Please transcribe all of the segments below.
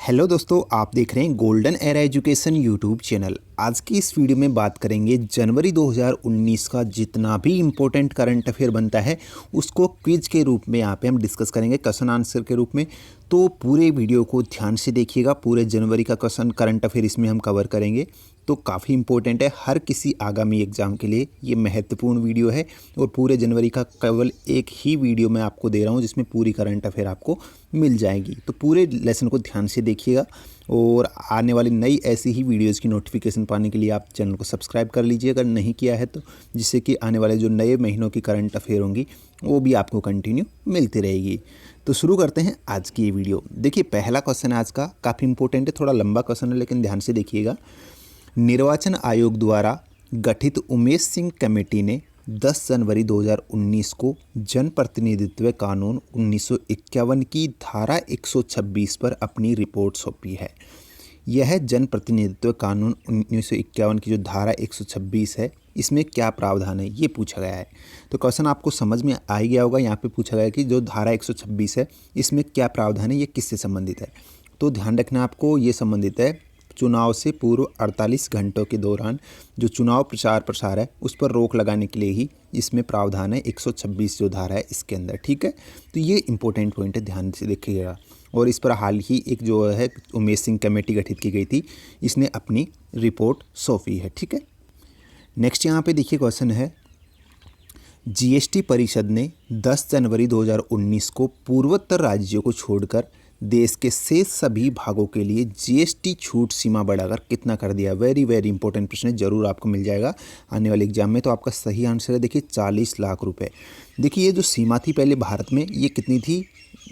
Hello दोस्तों, आप देख रहे हैं golden era education YouTube channel. आज की इस वीडियो में बात करेंगे जनवरी 2019 का जितना भी इम्पोर्टेंट करंट अफेयर बनता है उसको क्विज के रूप में यहाँ पे हम डिस्कस करेंगे, क्वेश्चन आंसर के रूप में। तो पूरे वीडियो को ध्यान से देखिएगा, पूरे जनवरी का क्वेश्चन करंट अफेयर इसमें हम कवर करेंगे। तो काफ़ी इंपॉर्टेंट है हर किसी आगामी एग्जाम के लिए, ये महत्वपूर्ण वीडियो है। और पूरे जनवरी का केवल एक ही वीडियो मैं आपको दे रहा हूँ जिसमें पूरी करंट अफेयर आपको मिल जाएगी। तो पूरे लेसन को ध्यान से देखिएगा और आने वाली नई ऐसी ही वीडियोज़ की नोटिफिकेशन पाने के लिए आप चैनल को सब्सक्राइब कर लीजिए अगर नहीं किया है तो, जिससे कि आने वाले जो नए महीनों की करंट अफेयर होंगी वो भी आपको कंटिन्यू मिलती रहेगी। तो शुरू करते हैं आज की ये वीडियो। देखिए, पहला क्वेश्चन आज का काफ़ी इंपॉर्टेंट है, थोड़ा लंबा क्वेश्चन है लेकिन ध्यान से देखिएगा। निर्वाचन आयोग द्वारा गठित उमेश सिंह कमेटी ने 10 जनवरी 2019 को जनप्रतिनिधित्व कानून 1951 की धारा 126 पर अपनी रिपोर्ट सौंपी है। यह जनप्रतिनिधित्व कानून 1951 की जो धारा 126 है, इसमें क्या प्रावधान है ये पूछा गया है। तो क्वेश्चन आपको समझ में आ ही गया होगा। यहाँ पे पूछा गया है कि जो धारा 126 है इसमें क्या प्रावधान है, ये किससे संबंधित है। तो ध्यान रखना आपको, ये संबंधित है चुनाव से पूर्व 48 घंटों के दौरान जो चुनाव प्रचार प्रसार है उस पर रोक लगाने के लिए ही इसमें प्रावधान है 126 जो धारा है इसके अंदर। ठीक है, तो ये इंपॉर्टेंट पॉइंट है, ध्यान से देखिएगा। और इस पर हाल ही एक जो है उमेश सिंह कमेटी गठित की गई थी, इसने अपनी रिपोर्ट सौंपी है। ठीक है, नेक्स्ट यहाँ पे देखिए क्वेश्चन है, जीएसटी परिषद ने 10 जनवरी 2019 को पूर्वोत्तर राज्यों को छोड़कर देश के शेष सभी भागों के लिए जीएसटी छूट सीमा बढ़ाकर कितना कर दिया। वेरी वेरी इंपॉर्टेंट प्रश्न है, जरूर आपको मिल जाएगा आने वाले एग्जाम में। तो आपका सही आंसर है देखिए 40 लाख रुपए। देखिए, ये जो सीमा थी पहले भारत में ये कितनी थी,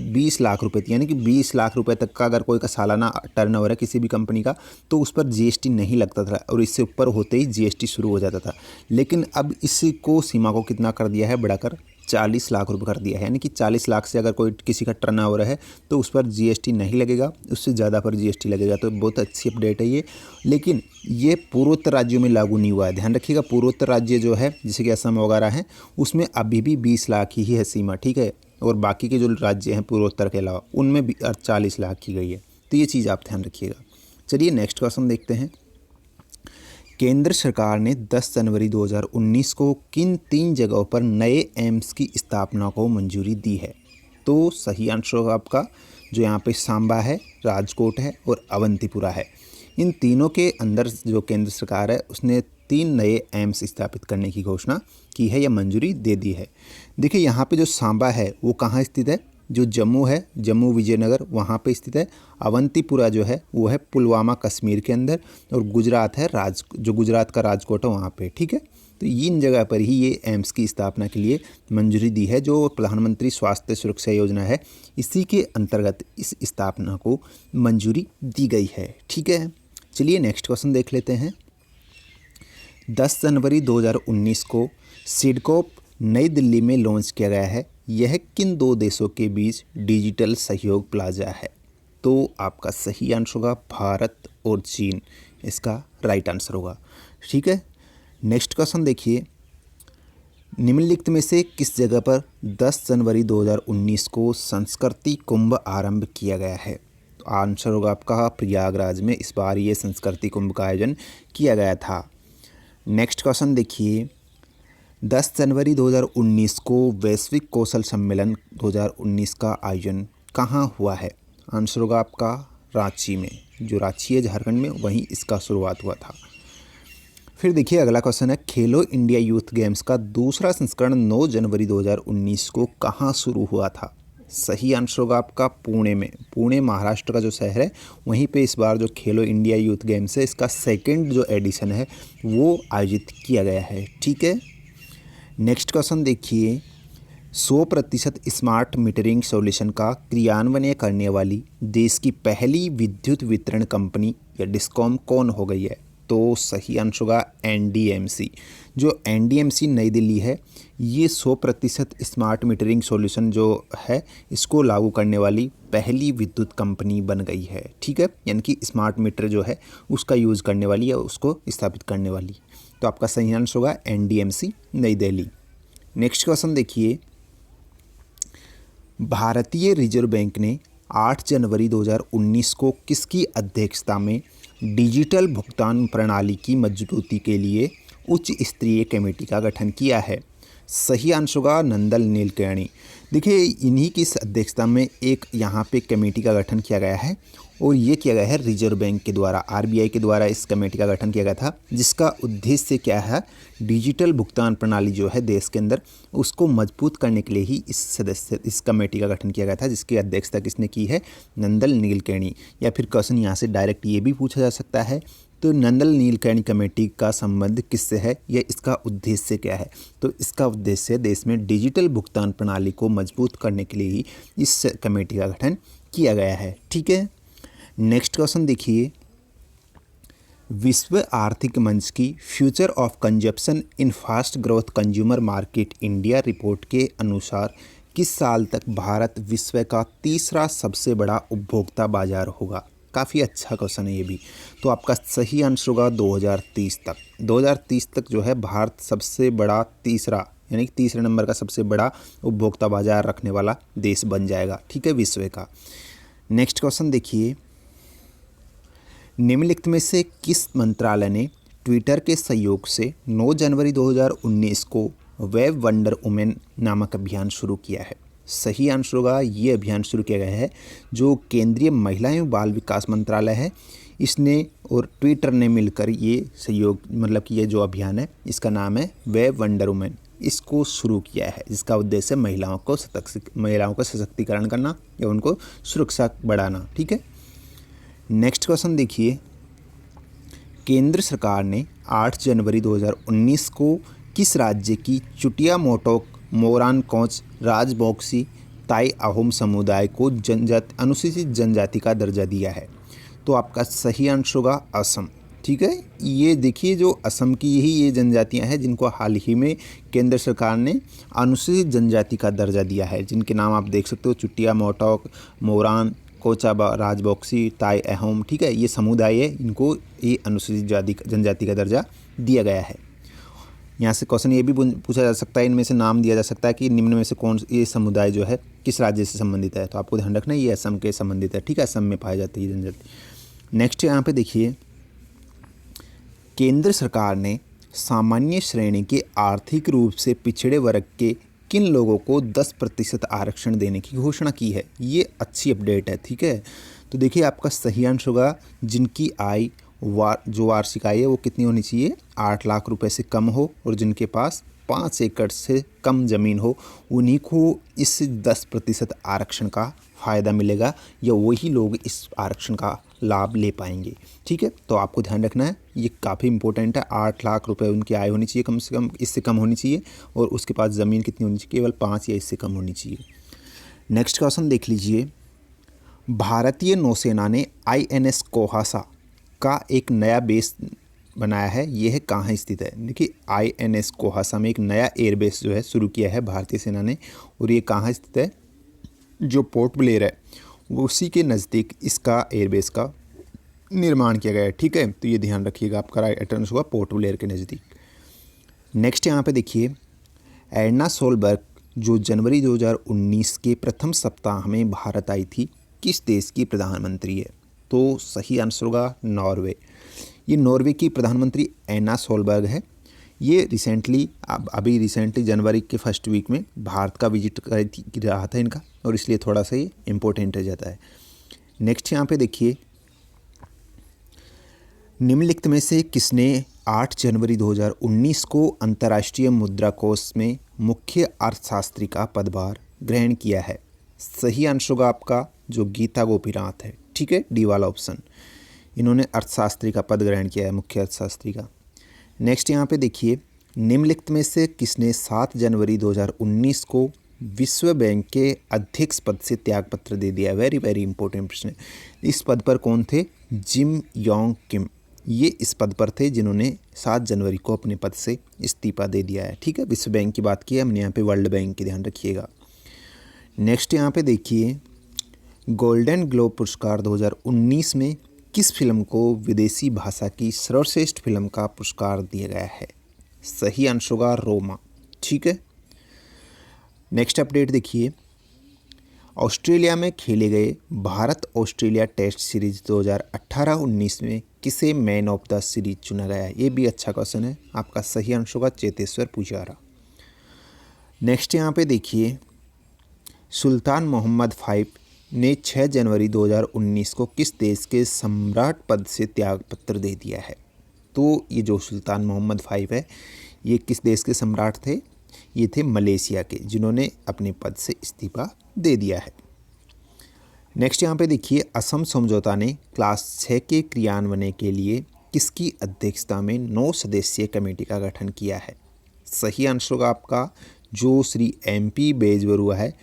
20 लाख रुपए थी। यानी कि 20 लाख रुपए तक का अगर कोई का सालाना टर्नओवर है किसी भी कंपनी का तो उस पर जीएसटी नहीं लगता था और इससे ऊपर होते ही जीएसटी शुरू हो जाता था। लेकिन अब इसको सीमा को कितना कर दिया है, बढ़ाकर 40 लाख रुपए कर दिया है। यानी कि 40 लाख से अगर कोई किसी का टर्नओवर है तो उस पर जीएसटी नहीं लगेगा, उससे ज़्यादा पर जीएसटी लगेगा। तो बहुत अच्छी अपडेट है ये। लेकिन ये पूर्वोत्तर राज्यों में लागू नहीं हुआ है, ध्यान रखिएगा। पूर्वोत्तर राज्य जो है जैसे कि असम वगैरह हैं उसमें अभी भी 20 लाख ही है सीमा। ठीक है, और बाकी के जो राज्य हैं पूर्वोत्तर के अलावा उनमें भी 40 लाख की गई है। तो ये चीज़ आप ध्यान रखिएगा। चलिए नेक्स्ट क्वेश्चन देखते हैं। केंद्र सरकार ने 10 जनवरी 2019 को किन 3 जगहों पर नए एम्स की स्थापना को मंजूरी दी है। तो सही आंसर होगा आपका जो यहाँ पे सांबा है, राजकोट है और अवंतीपुरा है। इन तीनों के अंदर जो केंद्र सरकार है उसने 3 नए एम्स स्थापित करने की घोषणा की है या मंजूरी दे दी है। देखिए, यहाँ पे जो सांबा है वो कहाँ स्थित है, जो जम्मू है, जम्मू विजयनगर वहाँ पे स्थित है। अवंतीपुरा जो है वो है पुलवामा कश्मीर के अंदर। और गुजरात है जो गुजरात का राजकोट है वहाँ पे। ठीक है, तो इन जगह पर ही ये एम्स की स्थापना के लिए मंजूरी दी है। जो प्रधानमंत्री स्वास्थ्य सुरक्षा योजना है इसी के अंतर्गत इस स्थापना को मंजूरी दी गई है। ठीक है, चलिए नेक्स्ट क्वेश्चन देख लेते हैं। 10 जनवरी 2019 को सिडकॉप नई दिल्ली में लॉन्च किया गया है। यह किन 2 देशों के बीच डिजिटल सहयोग प्लाजा है। तो आपका सही आंसर होगा भारत और चीन, इसका राइट आंसर होगा। ठीक है, नेक्स्ट क्वेश्चन देखिए। निम्नलिखित में से किस जगह पर 10 जनवरी 2019 को संस्कृति कुंभ आरंभ किया गया है। तो आंसर होगा आपका प्रयागराज में इस बार ये संस्कृति कुंभ का आयोजन किया गया था। नेक्स्ट क्वेश्चन देखिए। 10 जनवरी 2019 को वैश्विक कौशल सम्मेलन 2019 का आयोजन कहाँ हुआ है। आंसर होगा आपका रांची में, जो रांची है झारखंड में, वहीं इसका शुरुआत हुआ था। फिर देखिए अगला क्वेश्चन है, खेलो इंडिया यूथ गेम्स का दूसरा संस्करण 9 जनवरी 2019 को कहाँ शुरू हुआ था। सही आंसर होगा आपका पुणे में। पुणे महाराष्ट्र का जो शहर है वहीं पे इस बार जो खेलो इंडिया यूथ गेम्स है इसका सेकंड जो एडिशन है वो आयोजित किया गया है। ठीक है, नेक्स्ट क्वेश्चन देखिए। 100% स्मार्ट मीटरिंग सॉल्यूशन का क्रियान्वयन करने वाली देश की पहली विद्युत वितरण कंपनी या डिस्कॉम कौन हो गई है। तो सही आंसर होगा एनडीएमसी। जो एनडीएमसी नई दिल्ली है ये 100% स्मार्ट मीटरिंग सॉल्यूशन जो है इसको लागू करने वाली पहली विद्युत कंपनी बन गई है। ठीक है, यानी कि स्मार्ट मीटर जो है उसका यूज़ करने वाली या उसको स्थापित करने वाली। तो आपका सही आंसर होगा एनडीएमसी नई दिल्ली। नेक्स्ट क्वेश्चन देखिए। भारतीय रिजर्व बैंक ने 8 जनवरी 2019 को किसकी अध्यक्षता में डिजिटल भुगतान प्रणाली की मजबूती के लिए उच्च स्तरीय कमेटी का गठन किया है? सही आंसर होगा नंदन नीलकेणी। देखिए इन्हीं की अध्यक्षता में एक यहाँ पे कमेटी का गठन किया गया है और ये किया गया है रिजर्व बैंक के द्वारा, आरबीआई के द्वारा इस कमेटी का गठन किया गया था, जिसका उद्देश्य क्या है, डिजिटल भुगतान प्रणाली जो है देश के अंदर उसको मजबूत करने के लिए ही इस कमेटी का गठन किया गया था, जिसकी अध्यक्षता किसने की है, नंदन नीलकेणी। या फिर क्वेश्चन यहाँ से डायरेक्ट ये भी पूछा जा सकता है, तो नंदन नीलकेणी कमेटी का संबंध किससे है या इसका उद्देश्य क्या है? तो इसका उद्देश्य देश में डिजिटल भुगतान प्रणाली को मजबूत करने के लिए ही इस कमेटी का गठन किया गया है। ठीक है, नेक्स्ट क्वेश्चन देखिए, विश्व आर्थिक मंच की future of consumption in fast growth consumer market India report के अनुसार किस साल तक भारत विश्व का तीसरा सबसे बड़ा उपभोक्ता बाजार होगा? काफ़ी अच्छा क्वेश्चन है ये भी। तो आपका सही आंसर होगा 2030 तक। 2030 तक जो है भारत सबसे बड़ा तीसरा यानी कि तीसरे नंबर का सबसे बड़ा उपभोक्ता बाजार रखने वाला देश बन जाएगा। ठीक है, विश्व का। नेक्स्ट क्वेश्चन देखिए, निम्नलिखित में से किस मंत्रालय ने ट्विटर के सहयोग से 9 जनवरी 2019 को वेब वंडर वुमेन नामक अभियान शुरू किया है? सही आंसर होगा ये अभियान शुरू किया गया है जो केंद्रीय महिला एवं बाल विकास मंत्रालय है, इसने और ट्विटर ने मिलकर ये सहयोग मतलब कि ये जो अभियान है इसका नाम है वेब वंडर वुमेन, इसको शुरू किया है, जिसका उद्देश्य महिलाओं का सशक्तिकरण करना या उनको सुरक्षा बढ़ाना। ठीक है, नेक्स्ट क्वेश्चन देखिए, केंद्र सरकार ने 8 जनवरी 2019 को किस राज्य की चुटिया मोटोक मोरान कोच राजबोक्सी ताई अहोम समुदाय को अनुसूचित जनजाति का दर्जा दिया है? तो आपका सही आंसर होगा असम। ठीक है, ये देखिए जो असम की ही ये जनजातियां हैं जिनको हाल ही में केंद्र सरकार ने अनुसूचित जनजाति का दर्जा दिया है, जिनके नाम आप देख सकते हो, चुटिया मोटोक मोरान कोचा राजबोक्सी ताई अहोम। ठीक है, ये समुदाय है, इनको ये अनुसूचित जनजाति का दर्जा दिया गया है। यहाँ से क्वेश्चन ये भी पूछा जा सकता है, इनमें से नाम दिया जा सकता है कि निम्न में से कौन ये समुदाय जो है किस राज्य से संबंधित है? तो आपको ध्यान रखना है ये असम के संबंधित है। ठीक है, असम में पाई जाती है जनजाति। नेक्स्ट यहाँ पे देखिए, केंद्र सरकार ने सामान्य श्रेणी के आर्थिक रूप से पिछड़े वर्ग के किन लोगों को 10% आरक्षण देने की घोषणा की है? ये अच्छी अपडेट है। ठीक है, तो देखिए आपका सही आंसर होगा जिनकी आय जो वार्षिक आय है वो कितनी होनी चाहिए, 8 लाख रुपए से कम हो और जिनके पास 5 एकड़ से कम ज़मीन हो, उन्हीं को इस 10% आरक्षण का फ़ायदा मिलेगा या वही लोग इस आरक्षण का लाभ ले पाएंगे। ठीक है, तो आपको ध्यान रखना है ये काफ़ी इंपॉर्टेंट है। 8 लाख रुपए उनकी आय होनी चाहिए कम से कम, इससे कम होनी चाहिए, और उसके पास ज़मीन कितनी होनी चाहिए, केवल 5 या इससे कम होनी चाहिए। नेक्स्ट क्वेश्चन देख लीजिए, भारतीय नौसेना ने INS कोहासा का एक नया बेस बनाया है, यह कहाँ स्थित है? देखिए INS कोहासा में एक नया एयरबेस जो है शुरू किया है भारतीय सेना ने, और ये कहाँ स्थित है, जो पोर्ट ब्लेयर है वो उसी के नज़दीक इसका एयरबेस का निर्माण किया गया है। ठीक है, तो ये ध्यान रखिएगा, आपका राइट आंसर हुआ पोर्ट ब्लेयर के नज़दीक। नेक्स्ट यहाँ पे देखिए, एर्ना सोलबर्ग जो जनवरी 2019 के प्रथम सप्ताह में भारत आई थी, किस देश की प्रधानमंत्री है? तो सही आंसर होगा नॉर्वे। ये नॉर्वे की प्रधानमंत्री एर्ना सोलबर्ग है। ये अभी रिसेंटली जनवरी के फर्स्ट वीक में भारत का विजिट कर रहा था इनका, और इसलिए थोड़ा सा ये इम्पोर्टेंट रह जाता है। नेक्स्ट यहाँ पे देखिए, निम्नलिखित में से किसने 8 जनवरी 2019 को अंतर्राष्ट्रीय मुद्रा कोष में मुख्य अर्थशास्त्री का पदभार ग्रहण किया है? सही आंसर होगा आपका जो गीता गोपीनाथ है। ठीक है, डी वाला ऑप्शन, इन्होंने अर्थशास्त्री का पद ग्रहण किया है, मुख्य अर्थशास्त्री का। नेक्स्ट यहाँ पे देखिए, निम्नलिखित में से किसने 7 जनवरी 2019 को विश्व बैंक के अध्यक्ष पद से त्यागपत्र दे दिया? वेरी वेरी इंपॉर्टेंट प्रश्न है। इस पद पर कौन थे? जिम योंग किम, ये इस पद पर थे जिन्होंने 7 जनवरी को अपने पद से इस्तीफा दे दिया है। ठीक है, विश्व बैंक की बात की है हमने, यहाँ पे वर्ल्ड बैंक की ध्यान रखिएगा। नेक्स्ट यहाँ पे देखिए, गोल्डन ग्लोब पुरस्कार 2019 में किस फिल्म को विदेशी भाषा की सर्वश्रेष्ठ फिल्म का पुरस्कार दिया गया है? सही आंसर होगा रोमा। ठीक है, नेक्स्ट अपडेट देखिए, ऑस्ट्रेलिया में खेले गए भारत ऑस्ट्रेलिया टेस्ट सीरीज 2018-19 में किसे मैन ऑफ द सीरीज चुना गया है? ये भी अच्छा क्वेश्चन है। आपका सही आंसर होगा चेतेश्वर पुजारा। नेक्स्ट यहाँ पे देखिए, सुल्तान मोहम्मद V ने 6 जनवरी 2019 को किस देश के सम्राट पद से त्यागपत्र दे दिया है? तो ये जो सुल्तान मोहम्मद V है, ये किस देश के सम्राट थे? ये थे मलेशिया के, जिन्होंने अपने पद से इस्तीफा दे दिया है। नेक्स्ट यहाँ पे देखिए, असम समझौता ने क्लास 6 के क्रियान्वयन के लिए किसकी अध्यक्षता में 9 सदस्यीय कमेटी का गठन किया है? सही आंसर होगा आपका जो श्री MP बेजबरुआ है,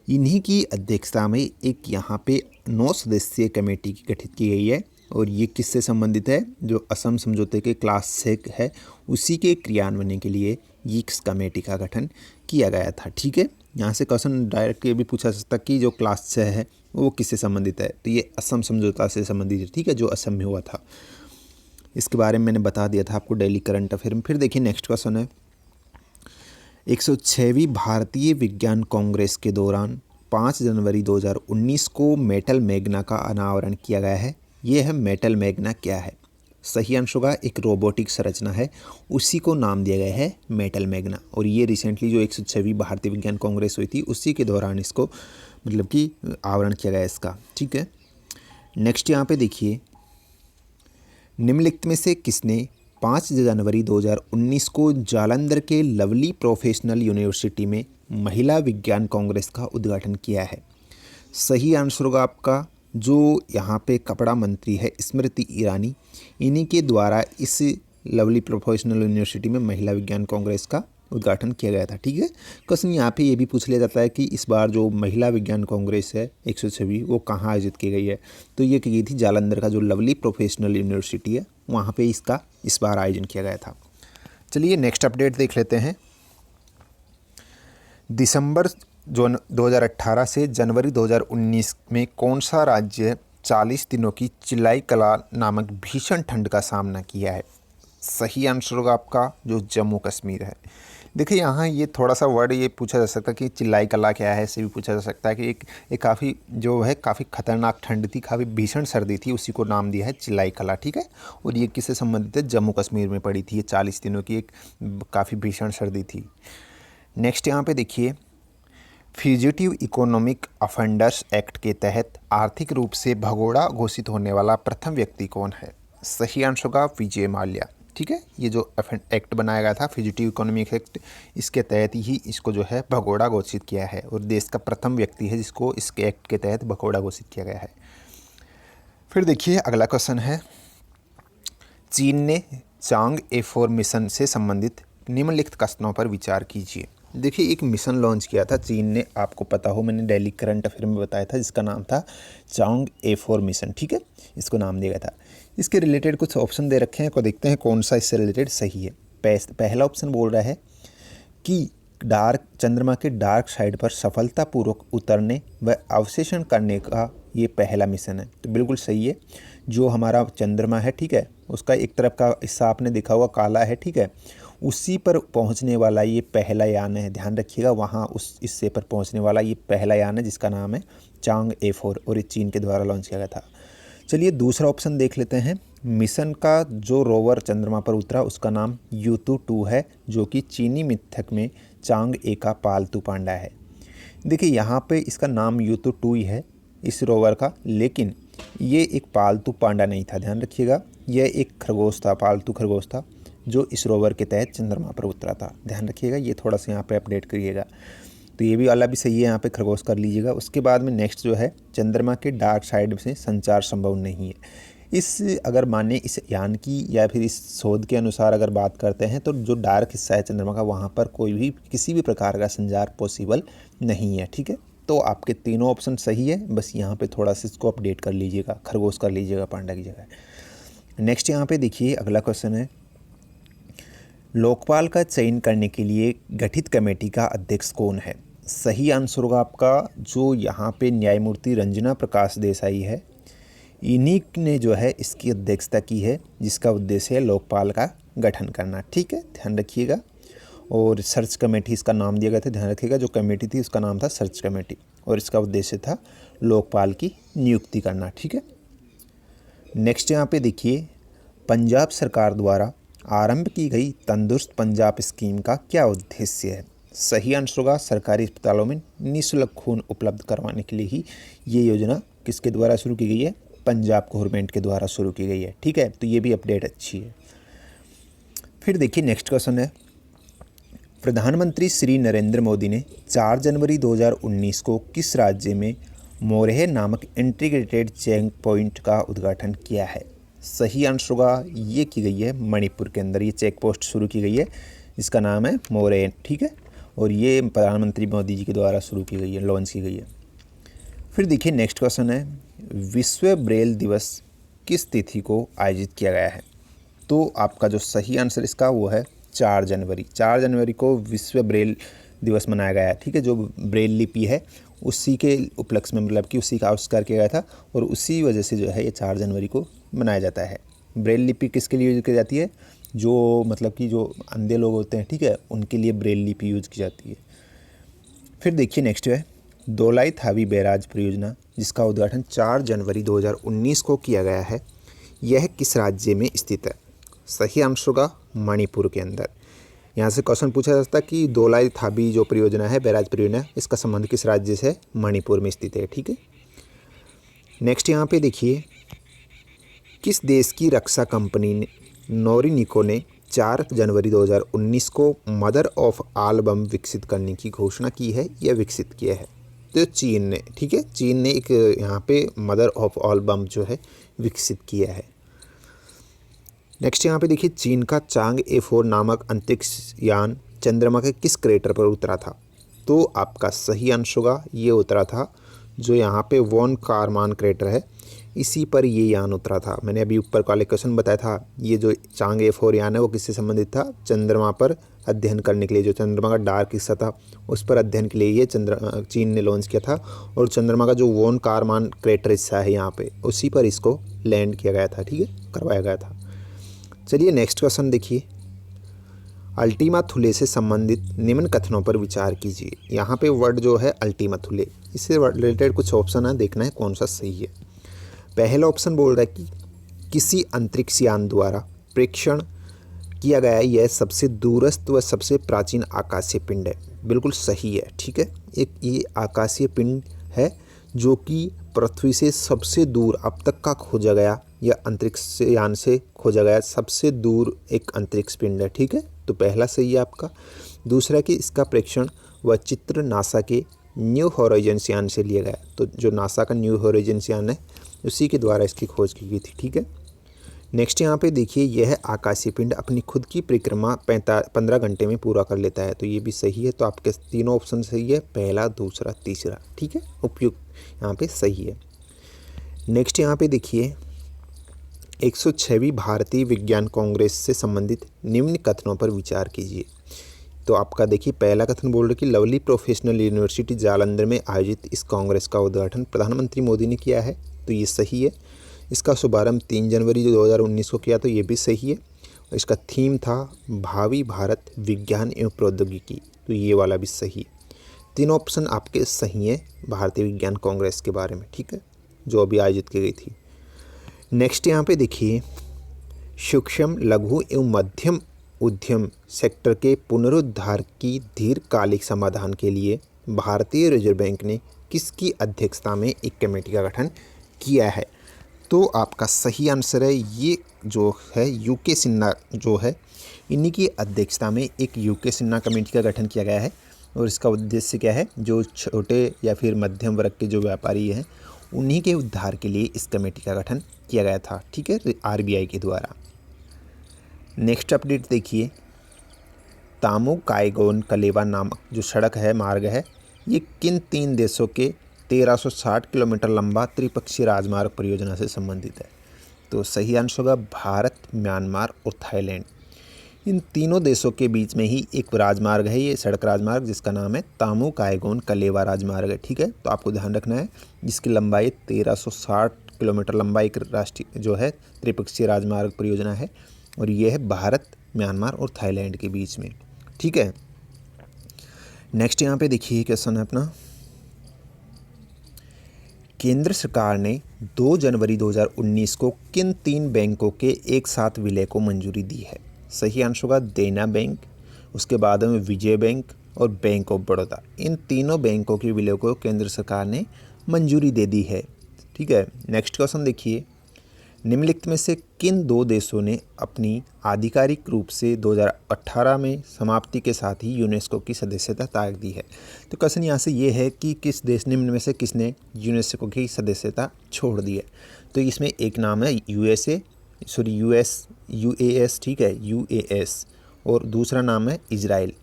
इन्हीं की अध्यक्षता में एक यहाँ पे 9 सदस्यीय कमेटी की गठित की गई है। और ये किससे संबंधित है? जो असम समझौते के क्लास 6 है उसी के क्रियान्वयन के लिए ये इस कमेटी का गठन किया गया था। ठीक है, यहाँ से क्वेश्चन डायरेक्ट ये भी पूछा जा सकता कि जो क्लास 6 है वो किससे संबंधित है? तो ये असम समझौता से संबंधित है। ठीक है, जो असम में हुआ था, इसके बारे में मैंने बता दिया था आपको डेली करंट अफेयर में। फिर देखिए नेक्स्ट क्वेश्चन है, 106वीं भारतीय विज्ञान कांग्रेस के दौरान 5 जनवरी 2019 को मेटल मैग्ना का अनावरण किया गया है। ये है मेटल मैग्ना क्या है? सही आंसर होगा एक रोबोटिक संरचना है, उसी को नाम दिया गया है मेटल मैग्ना। और ये रिसेंटली जो 106वीं भारतीय विज्ञान कांग्रेस हुई थी उसी के दौरान इसको मतलब कि आवरण किया गया इसका। ठीक है, नेक्स्ट यहाँ पे देखिए, निम्नलिखित में से किसने 5 जनवरी 2019 को जालंधर के लवली प्रोफेशनल यूनिवर्सिटी में महिला विज्ञान कांग्रेस का उद्घाटन किया है? सही आंसर होगा आपका जो यहाँ पे कपड़ा मंत्री है स्मृति ईरानी, इन्हीं के द्वारा इस लवली प्रोफेशनल यूनिवर्सिटी में महिला विज्ञान कांग्रेस का उद्घाटन किया गया था। ठीक है, क्वेश्चन यहाँ पे ये भी पूछ लिया जाता है कि इस बार जो महिला विज्ञान कांग्रेस है 106वीं वो कहाँ आयोजित की गई है? तो ये की गई थी जालंधर का जो लवली प्रोफेशनल यूनिवर्सिटी है वहाँ पे इसका इस बार आयोजन किया गया था। चलिए नेक्स्ट अपडेट देख लेते हैं। दिसंबर 2018 से जनवरी 2019 में कौन सा राज्य 40 दिनों की चिलाई कला नामक भीषण ठंड का सामना किया है? सही आंसर होगा आपका जो जम्मू कश्मीर है। देखिए यहाँ ये थोड़ा सा वर्ड ये पूछा जा सकता है कि चिल्लाई कला क्या है, इससे भी पूछा जा सकता है कि एक काफ़ी जो है काफ़ी खतरनाक ठंड थी, काफ़ी भीषण सर्दी थी, उसी को नाम दिया है चिल्लाई कला। ठीक है, और ये किससे संबंधित है? जम्मू कश्मीर में पड़ी थी। ये 40 दिनों की एक काफ़ी भीषण सर्दी थी। नेक्स्ट यहाँ पे देखिए, फ्यूजिटिव इकोनॉमिक अफेंडर्स एक्ट के तहत आर्थिक रूप से भगोड़ा घोषित होने वाला प्रथम व्यक्ति कौन है? सही आंसर होगा विजय माल्या। ठीक है, ये जो एक्ट बनाया गया था फ्यूजिटिव इकोनॉमिक एक्ट, इसके तहत ही इसको जो है भगोड़ा घोषित किया है और देश का प्रथम व्यक्ति है जिसको इसके एक्ट के तहत भगोड़ा घोषित किया गया है। फिर देखिए अगला क्वेश्चन है, चीन ने चांग A4 मिशन से संबंधित निम्नलिखित कथनों पर विचार कीजिए। देखिए एक मिशन लॉन्च किया था चीन ने, आपको पता हो मैंने डेली करंट अफेयर में बताया था, जिसका नाम था चांग A4 मिशन। ठीक है, इसको नाम दिया गया था। इसके रिलेटेड कुछ ऑप्शन दे रखे हैं, को देखते हैं कौन सा इससे रिलेटेड सही है। पहला ऑप्शन बोल रहा है कि चंद्रमा के डार्क साइड पर सफलतापूर्वक उतरने व अवशेषण करने का ये पहला मिशन है। तो बिल्कुल सही है। जो हमारा चंद्रमा है, ठीक है, उसका एक तरफ का हिस्सा आपने देखा हुआ काला है, ठीक है, उसी पर पहुंचने वाला ये पहला यान है। ध्यान रखिएगा, वहाँ उस हिस्से पर पहुंचने वाला ये पहला यान है जिसका नाम है चांग A4 और ये चीन के द्वारा लॉन्च किया गया था। चलिए दूसरा ऑप्शन देख लेते हैं। मिशन का जो रोवर चंद्रमा पर उतरा उसका नाम Yutu-2 है, जो कि चीनी मिथक में चांग A का पालतू पांडा है। देखिए यहाँ पे इसका नाम Yutu-2 ही है इस रोवर का, लेकिन ये एक पालतू पांडा नहीं था। ध्यान रखिएगा, यह एक खरगोश था, पालतू खरगोश था जो इस रोवर के तहत चंद्रमा पर उतरा था। ध्यान रखिएगा, ये थोड़ा सा यहाँ पे अपडेट करिएगा। तो ये भी वाला भी सही है, यहाँ पे खरगोश कर लीजिएगा। उसके बाद में नेक्स्ट जो है, चंद्रमा के डार्क साइड से संचार संभव नहीं है। इस अगर माने इस यान की या फिर इस शोध के अनुसार अगर बात करते हैं तो जो डार्क हिस्सा है चंद्रमा का, वहाँ पर कोई भी किसी भी प्रकार का संचार पॉसिबल नहीं है। ठीक है, तो आपके तीनों ऑप्शन सही है, बस यहाँ पे थोड़ा सा इसको अपडेट कर लीजिएगा, खरगोश कर लीजिएगा पांडा की जगह। नेक्स्ट यहाँ पे देखिए अगला क्वेश्चन है, लोकपाल का चयन करने के लिए गठित कमेटी का अध्यक्ष कौन है? सही आंसर होगा आपका जो यहाँ पे न्यायमूर्ति रंजना प्रकाश देसाई है। इन्हीं ने जो है इसकी अध्यक्षता की है, जिसका उद्देश्य है लोकपाल का गठन करना। ठीक है, ध्यान रखिएगा। और सर्च कमेटी इसका नाम दिया गया था, ध्यान रखिएगा, जो कमेटी थी उसका नाम था सर्च कमेटी। और इसका उद्देश्य था लोकपाल की नियुक्ति करना। ठीक है। नेक्स्ट यहाँ पे देखिए, पंजाब सरकार द्वारा आरंभ की गई तंदुरुस्त पंजाब स्कीम का क्या उद्देश्य है? सही आंसर होगा सरकारी अस्पतालों में निःशुल्क खून उपलब्ध करवाने के लिए ही ये योजना किसके द्वारा शुरू की गई है? पंजाब गवर्नमेंट के द्वारा शुरू की गई है। ठीक है, तो ये भी अपडेट अच्छी है। फिर देखिए नेक्स्ट क्वेश्चन है, प्रधानमंत्री श्री नरेंद्र मोदी ने 4 जनवरी 2019 को किस राज्य में मोरहे नामक इंटीग्रेटेड चेक पॉइंट का उद्घाटन किया है? सही आंसर होगा ये की गई है मणिपुर के अंदर, ये चेक पोस्ट शुरू की गई है, इसका नाम है मोरहे। ठीक है, और ये प्रधानमंत्री मोदी जी के द्वारा शुरू की गई है, लॉन्च की गई है। फिर देखिए नेक्स्ट क्वेश्चन है, विश्व ब्रेल दिवस किस तिथि को आयोजित किया गया है? तो आपका जो सही आंसर इसका वो है 4 जनवरी। 4 जनवरी को विश्व ब्रेल दिवस मनाया गया है। ठीक है, जो ब्रेल लिपि है उसी के उपलक्ष्य में, मतलब कि उसी का आविष्कार किया गया था और उसी वजह से जो है ये 4 जनवरी को मनाया जाता है। ब्रेल लिपि किसके लिए यूज की जाती है? जो मतलब कि जो अंधे लोग होते हैं, ठीक है, उनके लिए ब्रेल लिपि यूज की जाती है। फिर देखिए नेक्स्ट है, धौलाई थावी बैराज परियोजना जिसका उद्घाटन 4 जनवरी 2019 को किया गया है, यह किस राज्य में स्थित है? सही आंसर होगा मणिपुर के अंदर। यहाँ से क्वेश्चन पूछा जा सकता है कि धौलाई थाबी जो परियोजना है, बैराज परियोजना, इसका संबंध किस राज्य से? मणिपुर में स्थित है। ठीक है। नेक्स्ट यहाँ पे देखिए, किस देश की रक्षा कंपनी नोरिनिको ने 4 जनवरी 2019 को मदर ऑफ ऑल बम विकसित करने की घोषणा की है या विकसित किया है? तो चीन ने। ठीक है, चीन ने एक यहाँ पे मदर ऑफ ऑल बम जो है विकसित किया है। नेक्स्ट यहाँ पे देखिए, चीन का चांग A4 नामक अंतरिक्ष यान चंद्रमा के किस क्रेटर पर उतरा था? तो आपका सही आंसर होगा ये उतरा था जो यहाँ पे वॉन कारमान क्रेटर है, इसी पर ये यान उतरा था। मैंने अभी ऊपर वाले क्वेश्चन बताया था, ये जो चांग A4 यान है वो किससे संबंधित था? चंद्रमा पर अध्ययन करने के लिए, जो चंद्रमा का डार्क हिस्सा था उस पर अध्ययन के लिए ये चीन ने लॉन्च किया था, और चंद्रमा का जो वॉन कारमान क्रेटर हिस्सा है यहाँ पे, उसी पर इसको लैंड किया गया था। ठीक है, करवाया गया था। चलिए नेक्स्ट क्वेश्चन देखिए, अल्टीमा थुले से संबंधित निम्न कथनों पर विचार कीजिए। यहाँ पे वर्ड जो है अल्टीमा थुले, इससे रिलेटेड कुछ ऑप्शन है, देखना है कौन सा सही है। पहला ऑप्शन बोल रहा है कि किसी अंतरिक्ष यान द्वारा प्रेक्षण किया गया यह सबसे दूरस्थ व सबसे प्राचीन आकाशीय पिंड है। बिल्कुल सही है। ठीक है, एक ये आकाशीय पिंड है जो कि पृथ्वी से सबसे दूर अब तक का खोजा गया या अंतरिक्ष यान से खोजा गया सबसे दूर एक अंतरिक्ष पिंड है। ठीक है, तो पहला सही है आपका। दूसरा कि इसका प्रेक्षण व चित्र नासा के न्यू हॉराइजन्स यान से लिया गया, तो जो नासा का न्यू हॉराइजन्स यान है उसी के द्वारा इसकी खोज की गई थी। ठीक है। नेक्स्ट यहाँ पे देखिए, यह आकाशीय पिंड अपनी खुद की परिक्रमा 15 घंटे में पूरा कर लेता है, तो ये भी सही है। तो आपके तीनों ऑप्शन सही है, पहला, दूसरा, तीसरा। ठीक है, उपयुक्त यहाँ पे सही है। नेक्स्ट यहाँ पे देखिए, 106वीं भारतीय विज्ञान कांग्रेस से संबंधित निम्न कथनों पर विचार कीजिए। तो आपका देखिए पहला कथन बोल रहे कि लवली प्रोफेशनल यूनिवर्सिटी जालंधर में आयोजित इस कांग्रेस का उद्घाटन प्रधानमंत्री मोदी ने किया है, तो ये सही है। इसका शुभारंभ 3 जनवरी 2019 को किया, तो ये भी सही है। और इसका थीम था भावी भारत विज्ञान एवं प्रौद्योगिकी, तो ये वाला भी सही है। तीनों ऑप्शन आपके सही हैं भारतीय विज्ञान कांग्रेस के बारे में। ठीक है, जो अभी आयोजित की गई थी। नेक्स्ट यहाँ पे देखिए, सूक्ष्म लघु एवं मध्यम उद्यम सेक्टर के पुनरुद्धार की दीर्घकालिक समाधान के लिए भारतीय रिजर्व बैंक ने किसकी अध्यक्षता में एक कमेटी का गठन किया है? तो आपका सही आंसर है ये जो है यूके सिन्हा जो है, इन्हीं की अध्यक्षता में एक यूके सिन्हा कमेटी का गठन किया गया है। और इसका उद्देश्य क्या है? जो छोटे या फिर मध्यम वर्ग के जो व्यापारी हैं उन्हीं के उद्धार के लिए इस कमेटी का गठन किया गया था। ठीक है, आरबीआई के द्वारा। नेक्स्ट अपडेट देखिए, तामू कायगोन कलेवा नामक जो सड़क है, मार्ग है, ये किन 3 देशों के 1360 किलोमीटर लंबा त्रिपक्षीय राजमार्ग परियोजना से संबंधित है? तो सही आंसर होगा भारत, म्यांमार और थाईलैंड। इन तीनों देशों के बीच में ही एक राजमार्ग है, ये सड़क राजमार्ग, जिसका नाम है तामू कायगोन कलेवा राजमार्ग है। ठीक है, तो आपको ध्यान रखना है, जिसकी लंबाई 1360 किलोमीटर लंबा एक राष्ट्रीय जो है त्रिपक्षीय राजमार्ग परियोजना है, और ये है भारत, म्यांमार और थाईलैंड के बीच में। ठीक है। नेक्स्ट यहाँ पे देखिए क्वेश्चन है अपना, केंद्र सरकार ने 2 जनवरी 2019 को किन 3 बैंकों के एक साथ विलय को मंजूरी दी है? सही आंसर होगा देना बैंक, उसके बाद में विजय बैंक और बैंक ऑफ बड़ौदा। इन तीनों बैंकों के विलय को केंद्र सरकार ने मंजूरी दे दी है। ठीक है, नेक्स्ट क्वेश्चन देखिए, निम्नलिखित में से किन 2 देशों ने अपनी आधिकारिक रूप से 2018 में समाप्ति के साथ ही यूनेस्को की सदस्यता त्याग दी है? तो क्वेश्चन यहाँ से ये है कि किस देश निम्न में से किसने यूनेस्को की सदस्यता छोड़ दी है? तो इसमें एक नाम है यूएस, ठीक है, यूएस, और दूसरा नाम है इजराइल।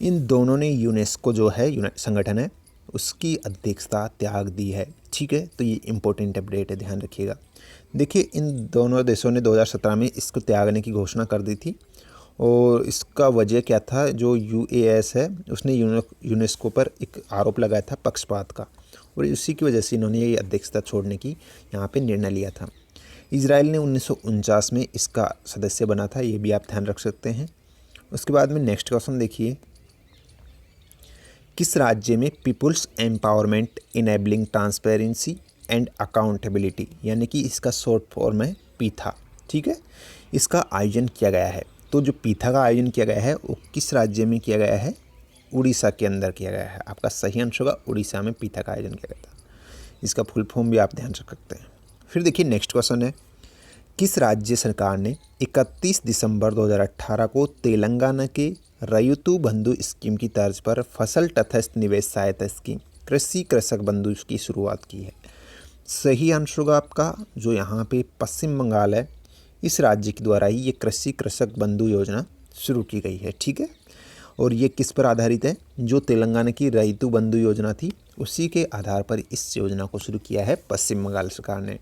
इन दोनों ने यूनेस्को जो है संगठन है उसकी अध्यक्षता त्याग दी है। ठीक है, तो ये इंपॉर्टेंट अपडेट है, ध्यान रखिएगा। देखिए, इन दोनों देशों ने 2017 में इसको त्यागने की घोषणा कर दी थी और इसका वजह क्या था? जो यूएस है उसने यूनेस्को पर एक आरोप लगाया था पक्षपात का, और उसी की वजह से इन्होंने ये अध्यक्षता छोड़ने की यहाँ पे निर्णय लिया था। इजराइल ने 1949 में इसका सदस्य बना था, ये भी आप ध्यान रख सकते हैं। उसके बाद में नेक्स्ट क्वेश्चन देखिए, किस राज्य में people's empowerment enabling transparency and accountability, यानी कि इसका शॉर्ट फॉर्म है पीथा, ठीक है, इसका आयोजन किया गया है? तो जो पीथा का आयोजन किया गया है वो किस राज्य में किया गया है? उड़ीसा के अंदर किया गया है। आपका सही आंसर होगा उड़ीसा में पीथा का आयोजन किया गया था। इसका फुल फॉर्म भी आप ध्यान रख सकते हैं। फिर देखिए नेक्स्ट क्वेश्चन है, किस राज्य सरकार ने 31 दिसंबर 2018 को तेलंगाना के रैयतु बंधु स्कीम की तर्ज पर फसल तटस्थ निवेश सहायता स्कीम कृषि कृषक बंधु की शुरुआत की है? सही आंसर होगा आपका जो यहाँ पे पश्चिम बंगाल है, इस राज्य के द्वारा ही ये कृषि कृषक बंधु योजना शुरू की गई है। ठीक है, और ये किस पर आधारित है? जो तेलंगाना की रैयतु बंधु योजना थी उसी के आधार पर इस योजना को शुरू किया है पश्चिम बंगाल सरकार ने।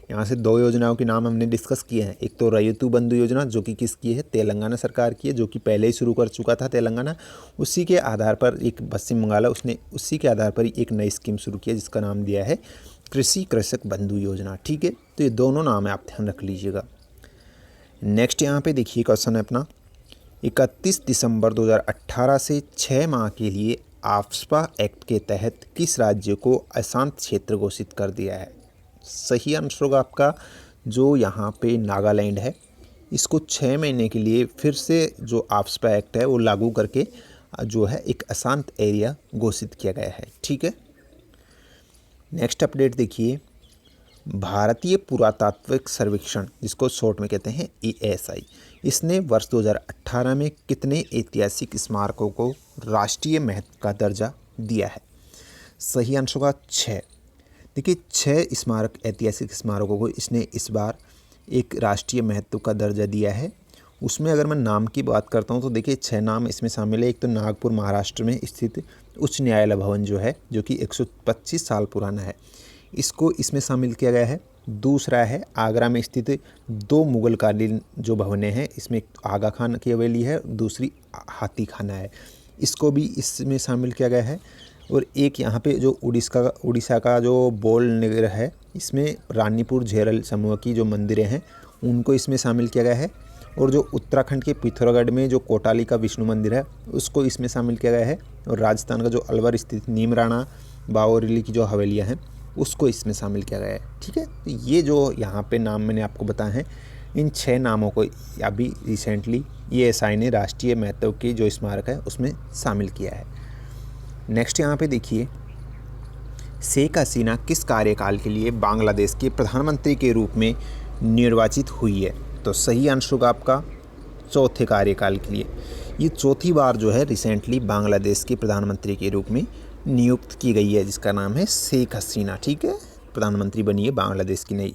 यहाँ से 2 योजनाओं के नाम हमने डिस्कस किए हैं। एक तो रैयतु बंधु योजना जो कि किसकी है? तेलंगाना सरकार की है, जो कि पहले ही शुरू कर चुका था तेलंगाना। उसी के आधार पर एक पश्चिम बंगाल है, उसने उसी के आधार पर ही एक नई स्कीम शुरू की है जिसका नाम दिया है कृषि कृषक बंधु योजना। ठीक है, तो ये दोनों नाम है, आप ध्यान रख लीजिएगा। नेक्स्ट यहाँ पे देखिए क्वेश्चन है अपना, 31 दिसंबर 2018 से 6 माह के लिए आफ्स्पा एक्ट के तहत किस राज्य को अशांत क्षेत्र घोषित कर दिया है? सही आंसर होगा आपका जो यहाँ पे नागालैंड है, इसको 6 महीने के लिए फिर से जो आफ्स्पा एक्ट है वो लागू करके जो है एक अशांत एरिया घोषित किया गया है। ठीक है, नेक्स्ट अपडेट देखिए, भारतीय पुरातात्विक सर्वेक्षण जिसको शॉर्ट में कहते हैं ASI, इसने वर्ष 2018 में कितने ऐतिहासिक स्मारकों को राष्ट्रीय महत्व का दर्जा दिया है? सही आंसर होगा 6। देखिए 6 ऐतिहासिक स्मारकों को इसने इस बार एक राष्ट्रीय महत्व का दर्जा दिया है। उसमें अगर मैं नाम की बात करता हूं तो देखिए 6 नाम इसमें शामिल है। एक तो नागपुर महाराष्ट्र में स्थित उच्च न्यायालय भवन जो है, जो कि 125 साल पुराना है, इसको इसमें शामिल किया गया है। दूसरा है आगरा में स्थित 2 मुगलकालीन जो भवनें हैं, इसमें एक आगा खान की हवेली है, दूसरी हाथी खाना है, इसको भी इसमें शामिल किया गया है। और एक यहाँ पे जो उड़ीसा का जो बोल नगर है, इसमें रानीपुर झेरल समूह की जो मंदिरें हैं उनको इसमें शामिल किया गया है। और जो उत्तराखंड के पिथौरागढ़ में जो कोटाली का विष्णु मंदिर है उसको इसमें शामिल किया गया है। और राजस्थान का जो अलवर स्थित नीमराणा बाओरेली की जो हवेलियाँ हैं उसको इसमें शामिल किया गया है। ठीक है, तो ये जो यहाँ पे नाम मैंने आपको बताए हैं, इन 6 नामों को अभी रिसेंटली ASI ने राष्ट्रीय महत्व की जो स्मारक है उसमें शामिल किया है। नेक्स्ट यहाँ पे देखिए, शेख हसीना किस कार्यकाल के लिए बांग्लादेश के प्रधानमंत्री के रूप में निर्वाचित हुई है? तो सही आंसर होगा आपका चौथे कार्यकाल के लिए। ये चौथी बार जो है रिसेंटली बांग्लादेश के प्रधानमंत्री के रूप में नियुक्त की गई है, जिसका नाम है शेख हसीना। ठीक है, प्रधानमंत्री बनी है बांग्लादेश की नई।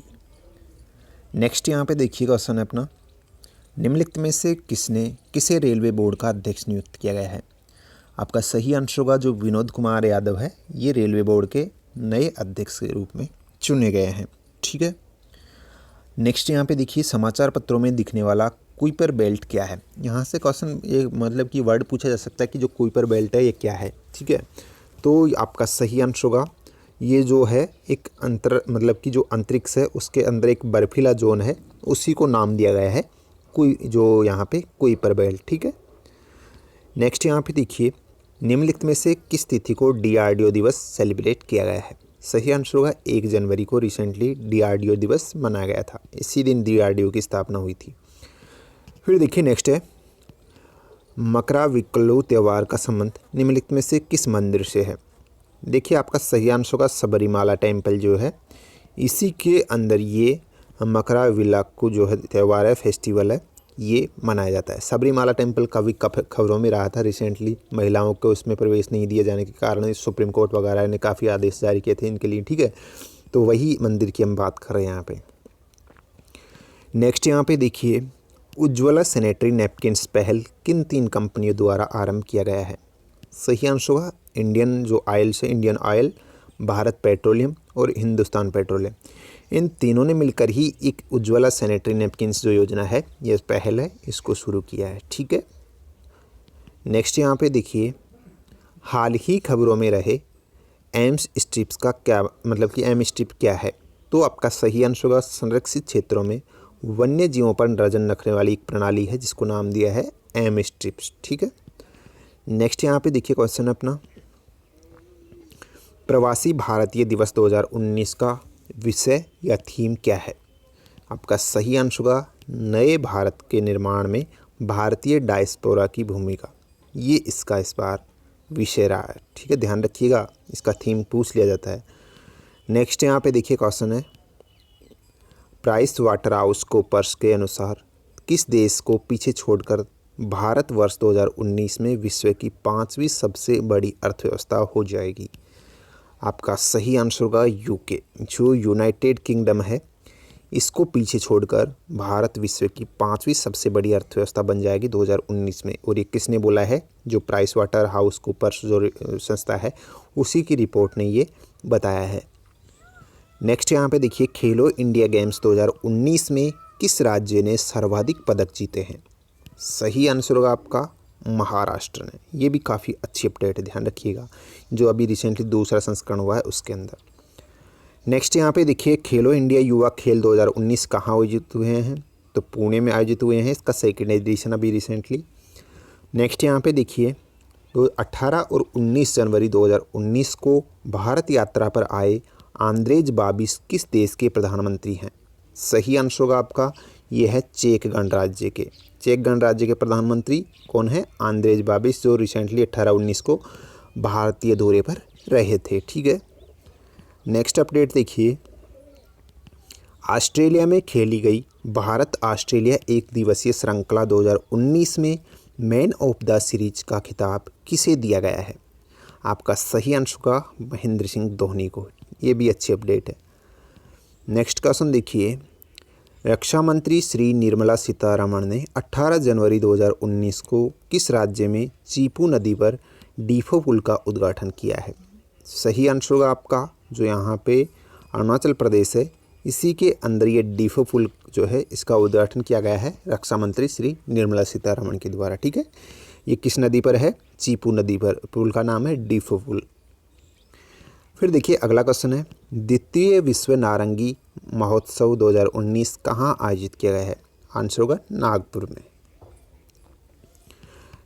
नेक्स्ट यहाँ पे देखिए क्वेश्चन है अपना, निम्नलिखित में से किसे रेलवे बोर्ड का अध्यक्ष नियुक्त किया गया है? आपका सही आंसर होगा जो विनोद कुमार यादव है, ये रेलवे बोर्ड के नए अध्यक्ष के रूप में चुने गए हैं। ठीक है, नेक्स्ट यहाँ पे देखिए, समाचार पत्रों में दिखने वाला कुइपर बेल्ट क्या है? यहाँ से क्वेश्चन ये मतलब कि वर्ड पूछा जा सकता है कि जो कुइपर बेल्ट है ये क्या है। ठीक है, तो आपका सही आंसर होगा ये जो है एक मतलब कि जो अंतरिक्ष है उसके अंदर एक बर्फीला जोन है, उसी को नाम दिया गया है जो यहाँ पे कुइपर बेल्ट। ठीक है, नेक्स्ट यहाँ पे देखिए, निम्नलिखित में से किस तिथि को DRDO दिवस सेलिब्रेट किया गया है? सही आंसर होगा 1 जनवरी को रिसेंटली DRDO दिवस मनाया गया था, इसी दिन DRDO की स्थापना हुई थी। फिर देखिए नेक्स्ट है, मकराविक्कू त्यौहार का संबंध निम्नलिखित में से किस मंदिर से है? देखिए आपका सही आंसर होगा सबरीमाला टेम्पल जो है, इसी के अंदर ये मकराविलाक्कू जो है त्यौहार है, फेस्टिवल है, ये मनाया जाता है। सबरीमाला टेम्पल का भी खबरों में रहा था रिसेंटली, महिलाओं को इसमें प्रवेश नहीं दिए जाने के कारण सुप्रीम कोर्ट वगैरह ने काफ़ी आदेश जारी किए थे इनके लिए, ठीक है। तो वही मंदिर की हम बात कर रहे हैं यहाँ पे। नेक्स्ट यहाँ पे देखिए, उज्ज्वला सैनिटरी नैपकिन्स पहल किन 3 कंपनियों द्वारा आरंभ किया गया है? सही आंसर होगा इंडियन जो ऑयल से, इंडियन ऑयल, भारत पेट्रोलियम और हिंदुस्तान पेट्रोलियम, इन तीनों ने मिलकर ही एक उज्ज्वला सैनिटरी नैपकिन्स जो योजना है, ये पहल है, इसको शुरू किया है, ठीक है। नेक्स्ट यहाँ पे देखिए, हाल ही खबरों में रहे एम्स स्ट्रिप्स का क्या मतलब कि एम स्ट्रिप क्या है? तो आपका सही आंसर होगा संरक्षित क्षेत्रों में वन्य जीवों पर नजर रखने वाली एक प्रणाली है जिसको नाम दिया है एम स्ट्रिप्स, ठीक है। नेक्स्ट यहाँ पे देखिए क्वेश्चन अपना, प्रवासी भारतीय दिवस 2019 का विषय या थीम क्या है? आपका सही आंसर होगा नए भारत के निर्माण में भारतीय डायस्पोरा की भूमिका, ये इसका इस बार विषय रहा है, ठीक है, ध्यान रखिएगा, इसका थीम पूछ लिया जाता है। नेक्स्ट यहाँ पे देखिए क्वेश्चन है, प्राइस वाटर हाउस कूपर्स के अनुसार किस देश को पीछे छोड़कर भारत वर्ष 2019 में विश्व की 5वीं सबसे बड़ी अर्थव्यवस्था हो जाएगी? आपका सही आंसर होगा यूके, जो यूनाइटेड किंगडम है, इसको पीछे छोड़कर भारत विश्व की 5वीं सबसे बड़ी अर्थव्यवस्था बन जाएगी 2019 में। और ये किसने बोला है? जो प्राइस वाटर हाउस कूपर्स जो संस्था है, उसी की रिपोर्ट ने ये बताया है। नेक्स्ट यहाँ पे देखिए, खेलो इंडिया गेम्स 2019 में किस राज्य ने सर्वाधिक पदक जीते हैं? सही आंसर होगा आपका महाराष्ट्र ने, ये भी काफ़ी अच्छी अपडेट है, ध्यान रखिएगा, जो अभी रिसेंटली दूसरा संस्करण हुआ है उसके अंदर। नेक्स्ट यहाँ पे देखिए, खेलो इंडिया युवा खेल 2019 कहाँ आयोजित हुए हैं? तो पुणे में आयोजित हुए हैं, इसका 2nd एडिशन अभी रिसेंटली। नेक्स्ट यहाँ पे देखिए, तो 18 और 19 जनवरी 2019 को भारत यात्रा पर आए आंद्रेज बाबिश किस देश के प्रधानमंत्री हैं? सही आंसर होगा आपका ये है चेक गणराज्य के। चेक गणराज्य के प्रधानमंत्री कौन है? आंद्रेज बाबिश, जो रिसेंटली 18-19 को भारतीय दौरे पर रहे थे, ठीक है। नेक्स्ट अपडेट देखिए, ऑस्ट्रेलिया में खेली गई भारत ऑस्ट्रेलिया एक दिवसीय श्रृंखला 2019 में मैन ऑफ द सीरीज का खिताब किसे दिया गया है? आपका सही आंसर का महेंद्र सिंह धोनी को, ये भी अच्छी अपडेट है। नेक्स्ट क्वेश्चन देखिए, रक्षा मंत्री श्री निर्मला सीतारमण ने 18 जनवरी 2019 को किस राज्य में चीपू नदी पर डीफो पुल का उद्घाटन किया है? सही आंसर होगा आपका जो यहाँ पे अरुणाचल प्रदेश है, इसी के अंदर ये डीफो पुल जो है इसका उद्घाटन किया गया है रक्षा मंत्री श्री निर्मला सीतारमण के द्वारा, ठीक है। ये किस नदी पर है? चीपू नदी पर, पुल का नाम है डीफो पुल। फिर देखिए अगला क्वेश्चन है, द्वितीय विश्व नारंगी महोत्सव 2019 कहाँ आयोजित किया गया है? आंसर होगा नागपुर में।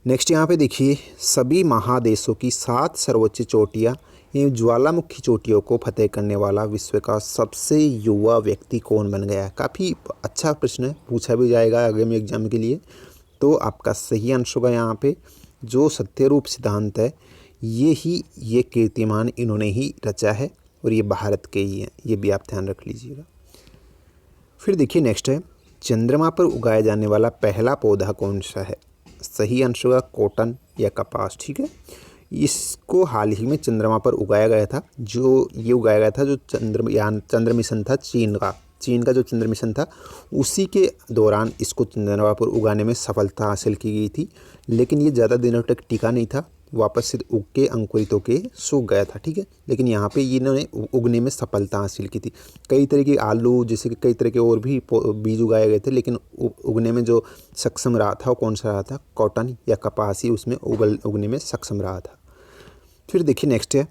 नेक्स्ट यहाँ पे देखिए, सभी महादेशों की 7 सर्वोच्च चोटियाँ एवं ज्वालामुखी चोटियों को फतेह करने वाला विश्व का सबसे युवा व्यक्ति कौन बन गया है? काफ़ी अच्छा प्रश्न है, पूछा भी जाएगा आगामी एग्जाम के लिए। तो आपका सही आंसर होगा यहाँ पे जो सत्यरूप सिद्धांत है, ये कीर्तिमान इन्होंने ही रचा है और ये भारत के ही हैं, ये भी आप ध्यान रख लीजिएगा। फिर देखिए नेक्स्ट है, चंद्रमा पर उगाया जाने वाला पहला पौधा कौन सा है? सही आंसर होगा कॉटन या कपास, ठीक है। इसको हाल ही में चंद्रमा पर उगाया गया था, जो चंद्र मिशन था चीन का जो चंद्र मिशन था, उसी के दौरान इसको चंद्रमा पर उगाने में सफलता हासिल की गई थी, लेकिन ये ज़्यादा दिनों तक टिका नहीं था, वापस से उग के अंकुरित होके सूख गया था, ठीक है। लेकिन यहाँ पे इन्होंने उगने में सफलता हासिल की थी। कई तरह के आलू जैसे कि कई तरह के और भी बीज उगाए गए थे, लेकिन उगने में जो सक्षम रहा था वो कौन सा रहा था? कॉटन या कपास ही उसमें उगने में सक्षम रहा था। फिर देखिए नेक्स्ट है,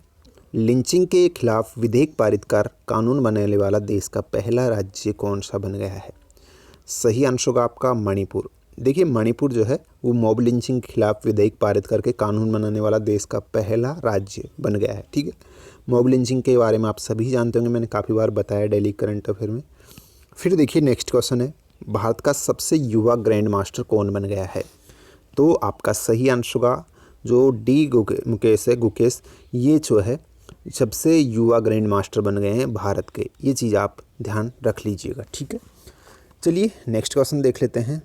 लिंचिंग के खिलाफ विधेयक पारित कर कानून बनाने वाला देश का पहला राज्य कौन सा बन गया है? सही आंसर होगा आपका मणिपुर, देखिए मणिपुर जो है वो मॉब लिंचिंग के खिलाफ विधेयक पारित करके कानून बनाने वाला देश का पहला राज्य बन गया है। ठीक है, मॉब लिंचिंग के बारे में आप सभी जानते होंगे, मैंने काफ़ी बार बताया डेली करंट अफेयर में। फिर देखिए नेक्स्ट क्वेश्चन है, भारत का सबसे युवा ग्रैंड मास्टर कौन बन गया है? तो आपका सही आंसर होगा जो डी मुकेश है, गुकेश, ये जो है सबसे युवा ग्रैंड मास्टर बन गए हैं भारत के। ये चीज़ आप ध्यान रख लीजिएगा। ठीक है, चलिए नेक्स्ट क्वेश्चन देख लेते हैं।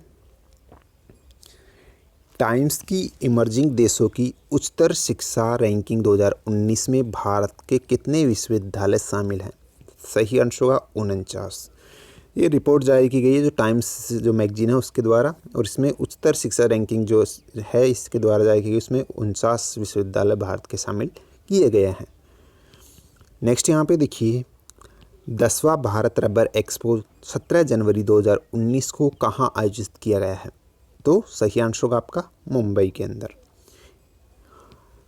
टाइम्स की इमर्जिंग देशों की उच्चतर शिक्षा रैंकिंग 2019 में भारत के कितने विश्वविद्यालय शामिल हैं? सही आंसर होगा 49। ये रिपोर्ट जारी की गई है जो टाइम्स जो मैगजीन है उसके द्वारा, और इसमें उच्चतर शिक्षा रैंकिंग जो है इसके द्वारा जारी की गई, उसमें 49 विश्वविद्यालय भारत के शामिल किए गए हैं। नेक्स्ट यहाँ पे देखिए, 10वां भारत रबर एक्सपो 17 जनवरी 2019 को कहाँ आयोजित किया गया है? तो सही आंसर होगा आपका मुंबई के अंदर।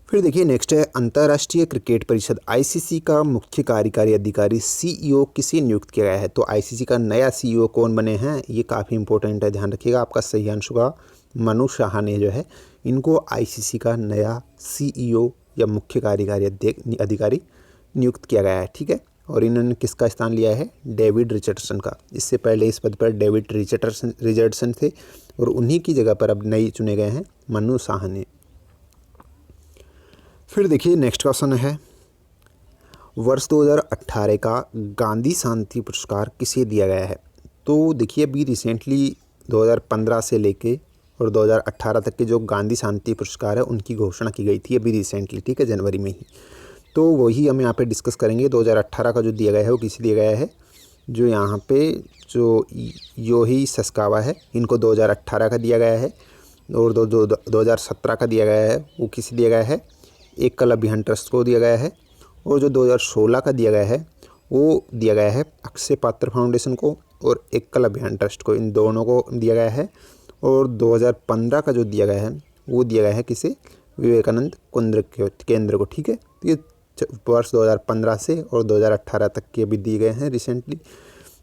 फिर देखिए नेक्स्ट है, अंतर्राष्ट्रीय क्रिकेट परिषद आईसीसी का मुख्य कार्यकारी अधिकारी सीईओ किसे नियुक्त किया गया है? तो आईसीसी का नया सीईओ कौन बने हैं, ये काफ़ी इंपॉर्टेंट है, ध्यान रखिएगा। आपका सही आंसर होगा मनु शाह ने जो है इनको आईसीसी का नया सीईओ या मुख्य कार्यकारी अधिकारी नियुक्त किया गया है। ठीक है, और इन्होंने किसका स्थान लिया है? डेविड रिचर्डसन का। इससे पहले इस पद पर डेविड रिचर्डसन थे और उन्हीं की जगह पर अब नई चुने गए हैं मनु शाह ने। फिर देखिए नेक्स्ट क्वेश्चन है, वर्ष 2018 का गांधी शांति पुरस्कार किसे दिया गया है? तो देखिए अभी रिसेंटली 2015 से लेके और 2018 तक के जो गांधी शांति पुरस्कार है उनकी घोषणा की गई थी अभी रिसेंटली। ठीक है, जनवरी में ही। तो वही हम यहाँ पे डिस्कस करेंगे। 2018 का जो दिया गया है वो किसे दिया गया है? जो यहाँ पे जो योही सस्कावा है इनको 2018 का दिया गया है, और 2017 का दिया गया है वो किसे दिया गया है? एकल अभियान ट्रस्ट को दिया गया है, और जो 2016 का दिया गया है वो दिया गया है अक्षय पात्र फाउंडेशन को और एकल अभियान ट्रस्ट को, इन दोनों को दिया गया है। और 2015 का जो दिया गया है वो दिया गया है किसे? विवेकानंद केंद्र को। ठीक है, तो ये वर्ष 2015 से और 2018 तक के अभी दिए गए हैं रिसेंटली,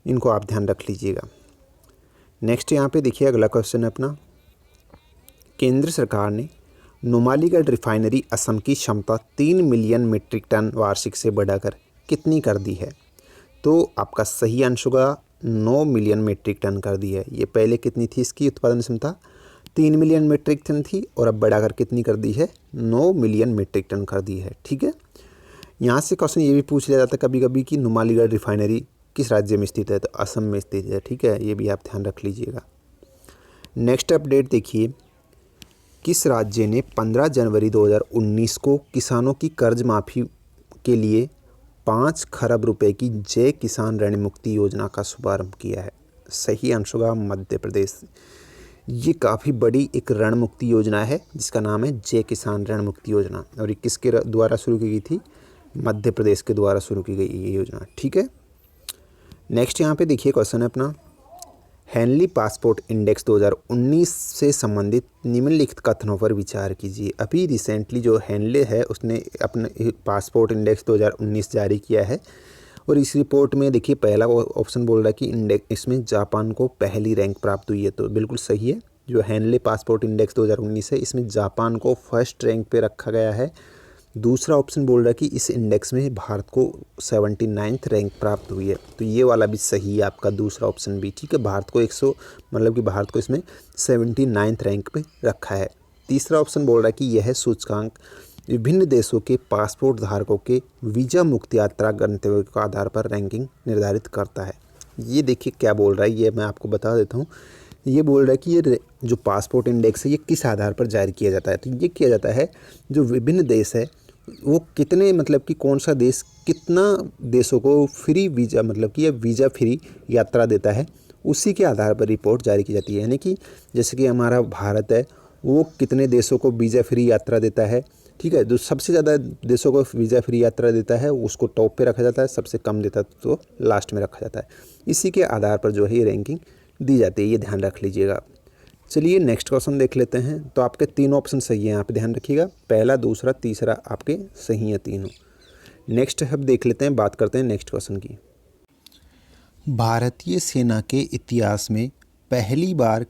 इनको आप ध्यान रख लीजिएगा। नेक्स्ट यहाँ पे देखिए अगला क्वेश्चन है अपना, केंद्र सरकार ने नुमालीगढ़ रिफाइनरी असम की क्षमता 3 मिलियन मीट्रिक टन वार्षिक से बढ़ाकर कितनी कर दी है? तो आपका सही आंसर होगा 9 मिलियन मीट्रिक टन कर दी है। ये पहले कितनी थी इसकी उत्पादन क्षमता? 3 मिलियन मीट्रिक टन थी, और अब बढ़ाकर कितनी कर दी है? 9 मिलियन मीट्रिक टन कर दी है। ठीक है, यहाँ से क्वेश्चन ये भी पूछ लिया जाता है कभी कभी कि नुमालीगढ़ रिफाइनरी किस राज्य में स्थित है? तो असम में स्थित है। ठीक है, ये भी आप ध्यान रख लीजिएगा। नेक्स्ट अपडेट देखिए, किस राज्य ने 15 जनवरी 2019 को किसानों की कर्ज माफ़ी के लिए 5 खरब रुपए की जय किसान ऋण मुक्ति योजना का शुभारंभ किया है? सही आंसर होगा मध्य प्रदेश। ये काफ़ी बड़ी एक ऋण मुक्ति योजना है जिसका नाम है जय किसान ऋण मुक्ति योजना, और ये किसके द्वारा शुरू की गई थी? मध्य प्रदेश के द्वारा शुरू की गई ये योजना। ठीक है, नेक्स्ट यहाँ पे देखिए क्वेश्चन है अपना, हेनली पासपोर्ट इंडेक्स 2019 से संबंधित निम्नलिखित कथनों पर विचार कीजिए। अभी रिसेंटली जो हेनले है उसने अपने पासपोर्ट इंडेक्स 2019 जारी किया है, और इस रिपोर्ट में देखिए पहला ऑप्शन बोल रहा है कि इंडेक्स इसमें जापान को पहली रैंक प्राप्त हुई है, तो बिल्कुल सही है। जो हेनले पासपोर्ट इंडेक्स 2019 है इसमें जापान को फर्स्ट रैंक पे रखा गया है। दूसरा ऑप्शन बोल रहा है कि इस इंडेक्स में भारत को 79th रैंक प्राप्त हुई है, तो ये वाला भी सही है आपका दूसरा ऑप्शन भी। ठीक है, भारत को 100 मतलब कि भारत को इसमें 79th रैंक पे रखा है। तीसरा ऑप्शन बोल रहा है कि यह सूचकांक विभिन्न देशों के पासपोर्ट धारकों के वीज़ा मुक्त यात्रा गंतव्य के आधार पर रैंकिंग निर्धारित करता है। ये देखिए क्या बोल रहा है, ये मैं आपको बता देता हूँ। ये बोल रहा है कि ये जो पासपोर्ट इंडेक्स है ये किस आधार पर जारी किया जाता है? तो ये किया जाता है जो विभिन्न देश है वो कितने, मतलब कि कौन सा देश कितना देशों को फ्री वीज़ा, मतलब कि ये वीज़ा फ्री यात्रा देता है, उसी के आधार पर रिपोर्ट जारी की जाती है। यानी कि जैसे कि हमारा भारत है वो कितने देशों को वीज़ा फ्री यात्रा देता है। ठीक है, जो सबसे ज़्यादा देशों को वीज़ा फ्री यात्रा देता है उसको टॉप पे रखा जाता है, सबसे कम देता है तो लास्ट में रखा जाता है। इसी के आधार पर जो है ये रैंकिंग दी जाती है, ये ध्यान रख लीजिएगा। चलिए नेक्स्ट क्वेश्चन देख लेते हैं। तो आपके तीनों ऑप्शन सही है, यहाँ पे ध्यान रखिएगा, पहला दूसरा तीसरा आपके सही हैं तीनों। नेक्स्ट अब देख लेते हैं, बात करते हैं नेक्स्ट क्वेश्चन की। भारतीय सेना के इतिहास में पहली बार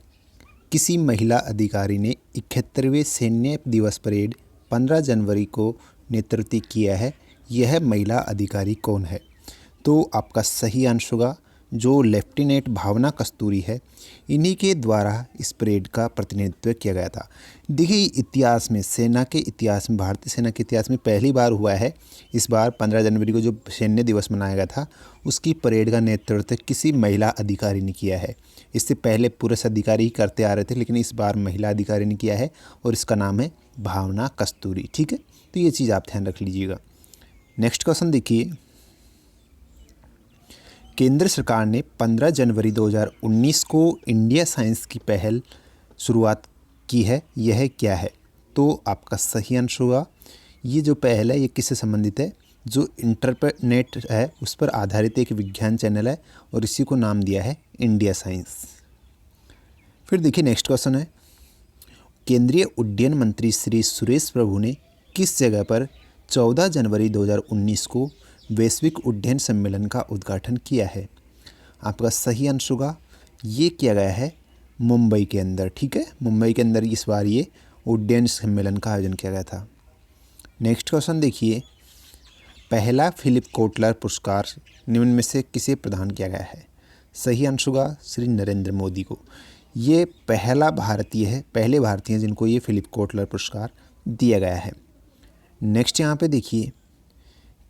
किसी महिला अधिकारी ने 71वें सैन्य दिवस परेड 15 जनवरी को नेतृत्व किया है। यह महिला अधिकारी कौन है? तो आपका सही आंसर होगा जो लेफ्टिनेंट भावना कस्तूरी है। इन्हीं के द्वारा इस परेड का प्रतिनिधित्व किया गया था। देखिए इतिहास में, सेना के इतिहास में, भारतीय सेना के इतिहास में पहली बार हुआ है। इस बार 15 जनवरी को जो सैन्य दिवस मनाया गया था उसकी परेड का नेतृत्व किसी महिला अधिकारी ने किया है। इससे पहले पुरुष अधिकारी ही करते आ रहे थे, लेकिन इस बार महिला अधिकारी ने किया है और इसका नाम है भावना कस्तूरी। ठीक है, तो ये चीज़ आप ध्यान रख लीजिएगा। नेक्स्ट क्वेश्चन देखिए, केंद्र सरकार ने 15 जनवरी 2019 को इंडिया साइंस की पहल शुरुआत की है, यह क्या है? तो आपका सही आंसर होगा ये जो पहल है ये किससे संबंधित है? जो इंटरनेट है उस पर आधारित एक विज्ञान चैनल है और इसी को नाम दिया है इंडिया साइंस। फिर देखिए नेक्स्ट क्वेश्चन है, केंद्रीय उड्डयन मंत्री श्री सुरेश प्रभु ने किस जगह पर 14 जनवरी 2019 को वैश्विक उड्डयन सम्मेलन का उद्घाटन किया है? आपका सही आंसर होगा ये किया गया है मुंबई के अंदर। ठीक है, मुंबई के अंदर इस बार ये उड्डयन सम्मेलन का आयोजन किया गया था। नेक्स्ट क्वेश्चन देखिए, पहला फिलिप कोटलर पुरस्कार निम्न में से किसे प्रदान किया गया है? सही आंसर होगा श्री नरेंद्र मोदी को। ये पहले भारतीय हैं जिनको ये फिलिप कोटलर पुरस्कार दिया गया है। नेक्स्ट यहाँ पे देखिए,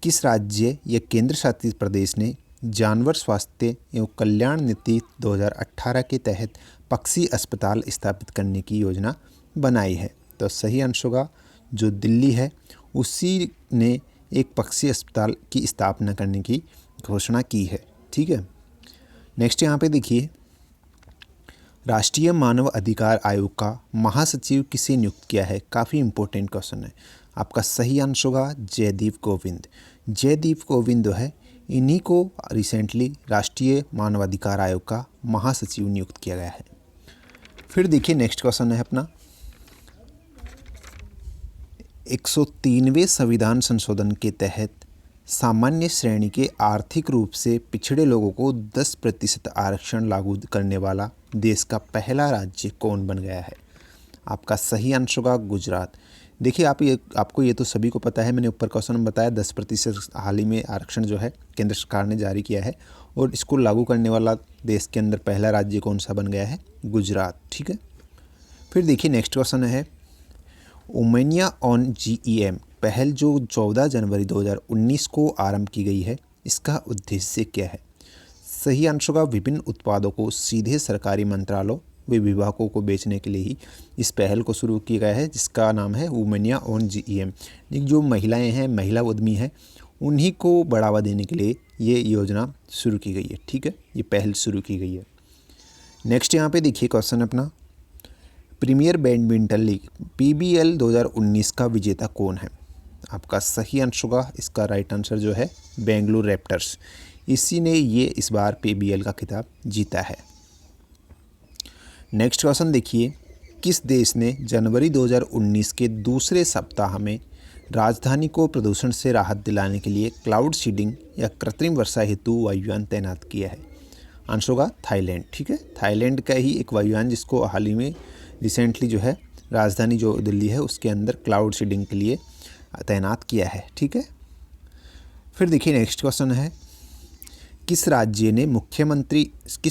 किस राज्य या केंद्र शासित प्रदेश ने जानवर स्वास्थ्य एवं कल्याण नीति 2018 के तहत पक्षी अस्पताल स्थापित करने की योजना बनाई है? तो सही आंसर होगा जो दिल्ली है, उसी ने एक पक्षी अस्पताल की स्थापना करने की घोषणा की है। ठीक है, नेक्स्ट यहाँ पे देखिए, राष्ट्रीय मानव अधिकार आयोग का महासचिव किसे नियुक्त किया है? काफ़ी इंपॉर्टेंट क्वेश्चन है। आपका सही आंसर होगा जयदीप कोविंद। जयदीप कोविंद जो है इन्हीं को रिसेंटली राष्ट्रीय मानवाधिकार आयोग का महासचिव नियुक्त किया गया है। फिर देखिए नेक्स्ट क्वेश्चन है अपना, 103वें संविधान संशोधन के तहत सामान्य श्रेणी के आर्थिक रूप से पिछड़े लोगों को 10% आरक्षण लागू करने वाला देश का पहला राज्य कौन बन गया है? आपका सही आंसर होगा गुजरात। देखिए आपको ये तो सभी को पता है, मैंने ऊपर क्वेश्चन में बताया 10% हाल ही में आरक्षण जो है केंद्र सरकार ने जारी किया है और इसको लागू करने वाला देश के अंदर पहला राज्य कौन सा बन गया है? गुजरात। ठीक है, फिर देखिए नेक्स्ट क्वेश्चन है, वुमेनिया ऑन GEM पहल जो 14 जनवरी 2019 को आरंभ की गई है, इसका उद्देश्य क्या है? सही आंसर का विभिन्न उत्पादों को सीधे सरकारी मंत्रालयों व विभागों को बेचने के लिए ही इस पहल को शुरू किया गया है, जिसका नाम है वुमेनिया ऑन GEM। जो महिलाएं हैं, महिला उद्यमी हैं, उन्हीं को बढ़ावा देने के लिए ये योजना शुरू की गई है। ठीक है, ये पहल शुरू की गई है। नेक्स्ट यहाँ पे देखिए क्वेश्चन अपना, प्रीमियर बैडमिंटन लीग PBL 2019 का विजेता कौन है? आपका सही आंसर होगा इसका राइट आंसर जो है बेंगलुरु रैप्टर्स। इसी ने ये इस बार PBL का खिताब जीता है। नेक्स्ट क्वेश्चन देखिए, किस देश ने जनवरी 2019 के दूसरे सप्ताह में राजधानी को प्रदूषण से राहत दिलाने के लिए क्लाउड सीडिंग या कृत्रिम वर्षा हेतु वायुयान तैनात किया है? आंसर होगा थाईलैंड। ठीक है, थाईलैंड का ही एक वायुयान जिसको हाल ही में रिसेंटली जो है राजधानी जो दिल्ली है उसके अंदर क्लाउड सीडिंग के लिए तैनात किया है। ठीक है, फिर देखिए नेक्स्ट क्वेश्चन है, किस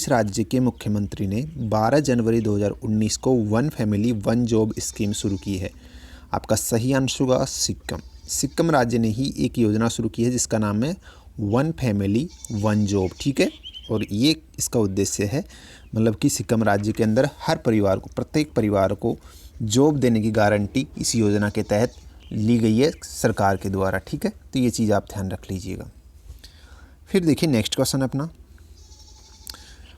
राज्य के मुख्यमंत्री ने 12 जनवरी 2019 को one family one job scheme शुरू की है? आपका सही आंसर होगा सिक्किम राज्य ने ही एक योजना शुरू की है जिसका नाम है वन फैमिली वन जॉब। ठीक है, और ये इसका उद्देश्य है मतलब कि सिक्किम राज्य के अंदर हर परिवार को, प्रत्येक परिवार को जॉब देने की गारंटी इस योजना के तहत ली गई है सरकार के द्वारा। ठीक है, तो ये चीज़ आप ध्यान रख लीजिएगा। फिर देखिए नेक्स्ट क्वेश्चन अपना,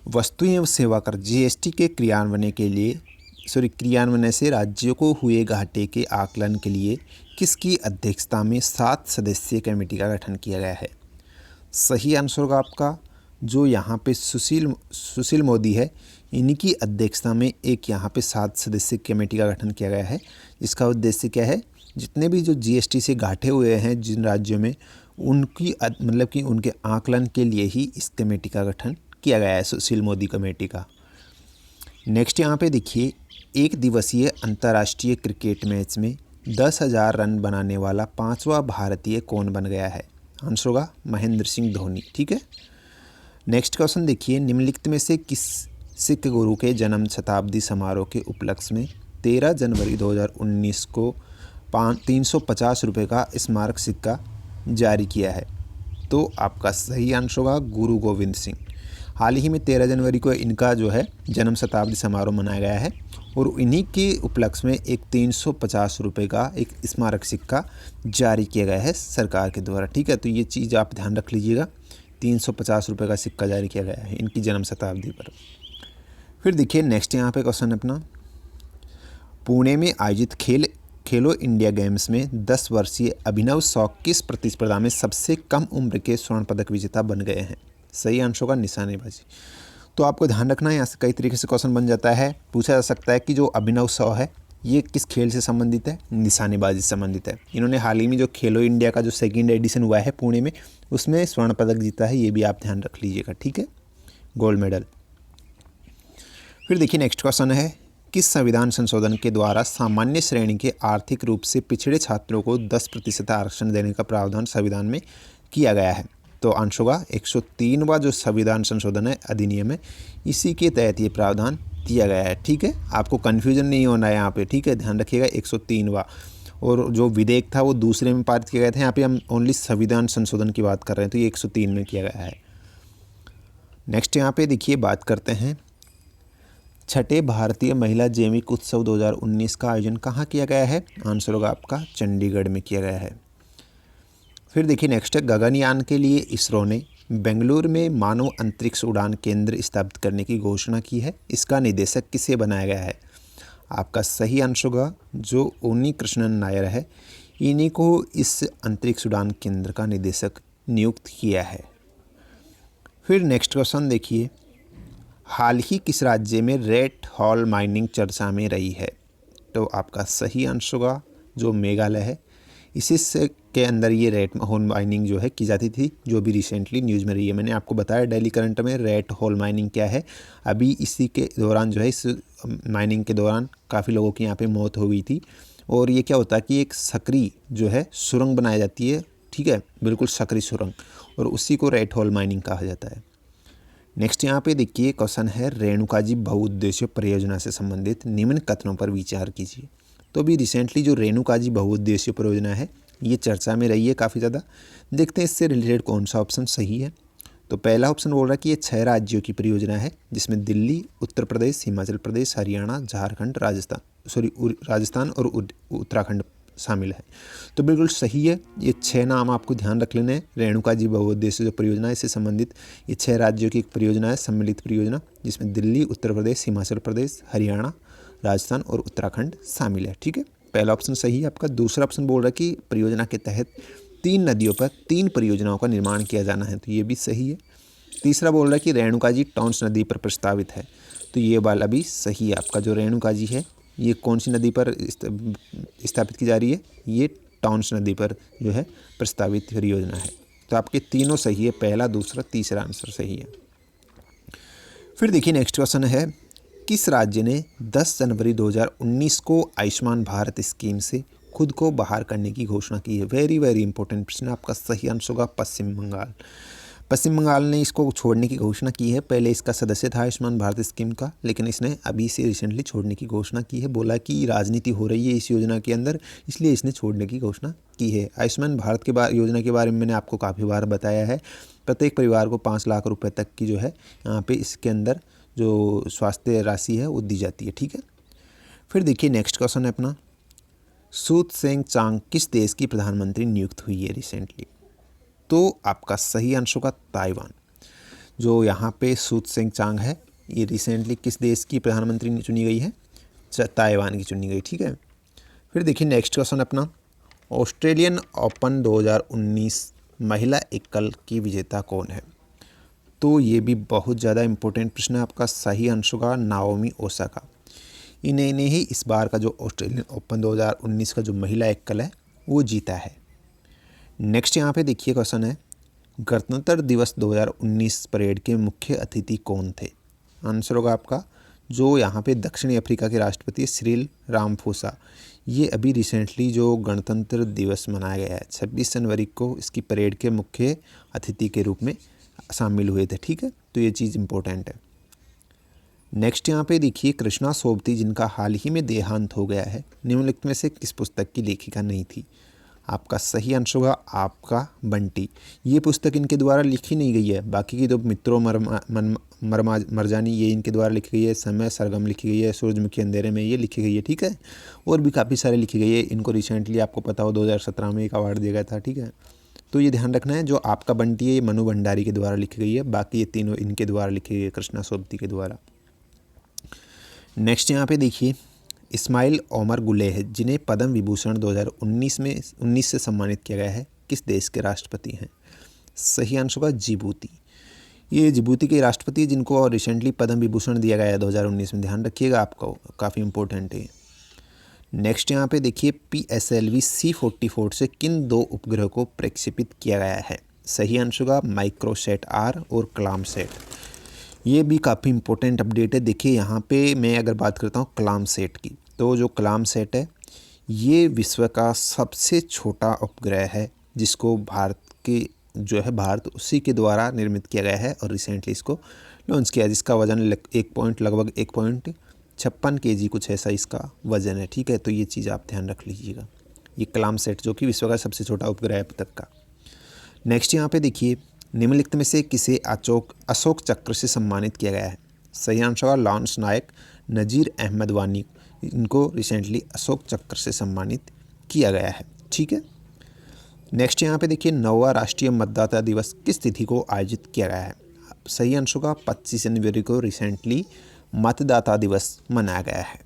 वस्तु एवं सेवा कर GST के क्रियान्वयन से राज्यों को हुए घाटे के आकलन के लिए किसकी अध्यक्षता में 7 सदस्यीय कमेटी का गठन किया गया है? सही आंसर होगा आपका जो यहाँ पे सुशील मोदी है, इन्हीं की अध्यक्षता में एक यहाँ पे 7 सदस्यीय कमेटी का गठन किया गया है। इसका उद्देश्य क्या है? जितने भी जो GST से घाटे हुए हैं जिन राज्यों में, उनकी मतलब कि उनके आकलन के लिए ही इस कमेटी का गठन किया गया है, सुशील मोदी कमेटी का। नेक्स्ट यहाँ पे देखिए, एक दिवसीय अंतर्राष्ट्रीय क्रिकेट मैच में 10,000 रन बनाने वाला 5वां भारतीय कौन बन गया है? आंसर होगा महेंद्र सिंह धोनी। ठीक है। नेक्स्ट क्वेश्चन देखिए, निम्नलिखित में से किस सिख गुरु के जन्म शताब्दी समारोह के उपलक्ष्य में 13 जनवरी 2019 को 350 रुपये का स्मारक सिक्का जारी किया है? तो आपका सही आंसर होगा गुरु गोविंद सिंह। हाल ही में 13 जनवरी को इनका जो है जन्म शताब्दी समारोह मनाया गया है और इन्हीं के उपलक्ष्य में एक 350 रुपये का एक स्मारक सिक्का जारी किया गया है सरकार के द्वारा। ठीक है, तो ये चीज़ आप ध्यान रख लीजिएगा, 350 रुपये का सिक्का जारी किया गया है इनकी जन्म शताब्दी पर। फिर देखिए नेक्स्ट यहाँ पे क्वेश्चन अपना, पुणे में आयोजित खेलो इंडिया गेम्स में 10 वर्षीय अभिनव शौक किस प्रतिस्पर्धा में सबसे कम उम्र के स्वर्ण पदक विजेता बन गए हैं? सही आंसर होगा निशानेबाजी। तो आपको ध्यान रखना है, यहाँ से कई तरीके से क्वेश्चन बन जाता है। पूछा जा सकता है कि जो अभिनव शॉ है ये किस खेल से संबंधित है? निशानेबाजी से संबंधित है। इन्होंने हाल ही में जो खेलो इंडिया का जो सेकंड एडिशन हुआ है पुणे में, उसमें स्वर्ण पदक जीता है, ये भी आप ध्यान रख लीजिएगा। ठीक है, गोल्ड मेडल। फिर देखिए नेक्स्ट क्वेश्चन है, किस संविधान संशोधन के द्वारा सामान्य श्रेणी के आर्थिक रूप से पिछड़े छात्रों को 10% आरक्षण देने का प्रावधान संविधान में किया गया है? तो आंसर होगा 103वां जो संविधान संशोधन है, अधिनियम है, इसी के तहत ये प्रावधान दिया गया है। ठीक है, आपको कन्फ्यूजन नहीं होना है यहाँ पे। ठीक है, ध्यान रखिएगा 103वां, और जो विधेयक था वो दूसरे में पारित किया गया था। यहाँ पे हम ओनली संविधान संशोधन की बात कर रहे हैं, तो ये 103 में किया गया है। नेक्स्ट यहाँ पे देखिए बात करते हैं, छठे भारतीय महिला जैविक उत्सव 2019 का आयोजन कहाँ किया गया है? आंसर होगा आपका चंडीगढ़ में किया गया है। फिर देखिए नेक्स्ट है, गगनयान के लिए इसरो ने बेंगलुरु में मानव अंतरिक्ष उड़ान केंद्र स्थापित करने की घोषणा की है। इसका निदेशक किसे बनाया गया है? आपका सही आंसर होगा जो उन्नी कृष्णन नायर है, इन्हीं को इस अंतरिक्ष उड़ान केंद्र का निदेशक नियुक्त किया है। फिर नेक्स्ट क्वेश्चन देखिए, हाल ही किस राज्य में रेड हॉल माइनिंग चर्चा में रही है? तो आपका सही आंसर होगा जो मेघालय है। इसी से के अंदर ये रेड हॉल माइनिंग जो है की जाती थी, जो भी रिसेंटली न्यूज़ में रही है। मैंने आपको बताया डेली करंट में रेड हॉल माइनिंग क्या है। अभी इसी के दौरान जो है, इस माइनिंग के दौरान काफ़ी लोगों की यहाँ पे मौत हो गई थी। और ये क्या होता है कि एक सक्रिय जो है सुरंग बनाई जाती है। ठीक है, बिल्कुल सक्रिय सुरंग, और उसी को रेड हॉल माइनिंग कहा जाता है। नेक्स्ट यहाँ पे देखिए क्वेश्चन है, रेणुका जी बहुउद्देशीय परियोजना से संबंधित निम्न कथनों पर विचार कीजिए। तो अभी रिसेंटली जो रेणुका जी बहुउद्देशीय परियोजना है ये चर्चा में रही है काफ़ी ज़्यादा। देखते हैं इससे रिलेटेड कौन सा ऑप्शन सही है। तो पहला ऑप्शन बोल रहा है कि ये 6 राज्यों की परियोजना है, जिसमें दिल्ली, उत्तर प्रदेश, हिमाचल प्रदेश, हरियाणा, झारखंड, राजस्थान और उत्तराखंड शामिल है। तो बिल्कुल सही है, ये 6 नाम आपको ध्यान रख लेने हैं। रेणुका जी बहुउद्देशीय जो परियोजना है इससे संबंधित ये 6 राज्यों की एक परियोजना है, सम्मिलित परियोजना, जिसमें दिल्ली, उत्तर प्रदेश, हिमाचल प्रदेश, हरियाणा, राजस्थान और उत्तराखंड शामिल है। ठीक है, पहला ऑप्शन सही है आपका। दूसरा ऑप्शन बोल रहा है कि परियोजना के तहत 3 नदियों पर 3 परियोजनाओं का निर्माण किया जाना है, तो ये भी सही है। तीसरा बोल रहा है कि रेणुका जी टॉन्स नदी पर प्रस्तावित है, तो ये वाला भी सही है आपका। जो रेणुका जी है ये कौन सी नदी पर स्थापित की जा रही है? ये टॉन्स नदी पर जो है प्रस्तावित परियोजना है। तो आपके तीनों सही है, पहला, दूसरा, तीसरा आंसर सही है। फिर देखिए नेक्स्ट क्वेश्चन है, किस राज्य ने 10 जनवरी 2019 को आयुष्मान भारत स्कीम से खुद को बाहर करने की घोषणा की है? वेरी वेरी इंपॉर्टेंट प्रश्न। आपका सही आंसर होगा पश्चिम बंगाल। पश्चिम बंगाल ने इसको छोड़ने की घोषणा की है। पहले इसका सदस्य था आयुष्मान भारत स्कीम का, लेकिन इसने अभी से रिसेंटली छोड़ने की घोषणा की है। बोला कि राजनीति हो रही है इस योजना के अंदर, इसलिए इसने छोड़ने की घोषणा की है। आयुष्मान भारत के योजना के बारे में मैंने आपको काफ़ी बार बताया है। प्रत्येक परिवार को 5 लाख रुपये तक की जो है यहाँ पे इसके अंदर जो स्वास्थ्य राशि है वो दी जाती है। ठीक है, फिर देखिए नेक्स्ट क्वेश्चन है अपना, सूत सेंग चांग किस देश की प्रधानमंत्री नियुक्त हुई है रिसेंटली? तो आपका सही आंसर होगा ताइवान। जो यहाँ पे सूत सेंग चांग है ये रिसेंटली किस देश की प्रधानमंत्री चुनी गई है? ताइवान की चुनी गई। ठीक है, फिर देखिए नेक्स्ट क्वेश्चन अपना, ऑस्ट्रेलियन ओपन 2019 महिला एकल की विजेता कौन है? तो ये भी बहुत ज़्यादा इंपॉर्टेंट प्रश्न है आपका। सही आंसर होगा नाओमी ओसाका। इन्हें ही इस बार का जो ऑस्ट्रेलियन ओपन 2019 का जो महिला एकल है वो जीता है। नेक्स्ट यहाँ पे देखिए क्वेश्चन है, गणतंत्र दिवस 2019 परेड के मुख्य अतिथि कौन थे? आंसर होगा आपका जो यहाँ पे दक्षिणी अफ्रीका के राष्ट्रपति सिरिल रामाफोसा, ये अभी रिसेंटली जो गणतंत्र दिवस मनाया गया है 26 जनवरी को, इसकी परेड के मुख्य अतिथि के रूप में शामिल हुए थे। ठीक है, तो ये चीज़ इम्पोर्टेंट है। नेक्स्ट यहाँ पे देखिए कृष्णा सोबती, जिनका हाल ही में देहांत हो गया है, निम्नलिखित में से किस पुस्तक की लेखिका नहीं थी? आपका सही आंसर होगा आपका बंटी। ये पुस्तक इनके द्वारा लिखी नहीं गई है, बाकी की तो मित्रों मरजानी ये इनके द्वारा लिखी गई है, समय सरगम लिखी गई है, सूरजमुखी अंधेरे में ये लिखी गई है। ठीक है, और भी काफ़ी सारे लिखी गई है। इनको रिसेंटली आपको पता हो 2017 में एक अवार्ड दिया गया था। ठीक है, तो ये ध्यान रखना है, जो आपका बंटी है ये मनु भंडारी के द्वारा लिखी गई है, बाकी ये तीनों इनके द्वारा लिखी गई है, कृष्णा सोबती के द्वारा। नेक्स्ट यहाँ पे देखिए इस्माइल ओमर गुलेह, जिन्हें पद्म विभूषण 2019 से सम्मानित किया गया है, किस देश के राष्ट्रपति हैं? सही आंसर होगा जिबूती। ये जिबूती के राष्ट्रपति हैं, जिनको रिसेंटली पद्म विभूषण दिया गया है 2019 में, ध्यान रखिएगा, आपको काफ़ी इंपॉर्टेंट है। नेक्स्ट यहाँ पे देखिए PSLV C-44 से किन 2 उपग्रह को प्रक्षेपित किया गया है? सही आंसर होगा माइक्रोसैट R और कलामसैट। ये भी काफ़ी इंपॉर्टेंट अपडेट है। देखिए यहाँ पे मैं अगर बात करता हूँ कलामसैट की, तो जो कलामसैट है ये विश्व का सबसे छोटा उपग्रह है, जिसको भारत उसी के द्वारा निर्मित किया गया है और रिसेंटली इसको लॉन्च किया है, जिसका वजन लगभग 1.56 kg कुछ ऐसा इसका वजन है। ठीक है, तो ये चीज़ आप ध्यान रख लीजिएगा, ये कलामसैट जो कि विश्व का सबसे छोटा उपग्रह है अब तक का। नेक्स्ट यहाँ पे देखिए निम्नलिखित में से किसे अशोक चक्र से सम्मानित किया गया है? सही आंसर होगा लॉन्स नायक नज़ीर अहमद वानी, इनको रिसेंटली अशोक चक्र से सम्मानित किया गया है। ठीक है, नेक्स्ट यहाँ पे देखिए 9वां राष्ट्रीय मतदाता दिवस किस तिथि को आयोजित किया गया है? सही आंसर होगा 25 जनवरी को रिसेंटली मतदाता दिवस मनाया गया है।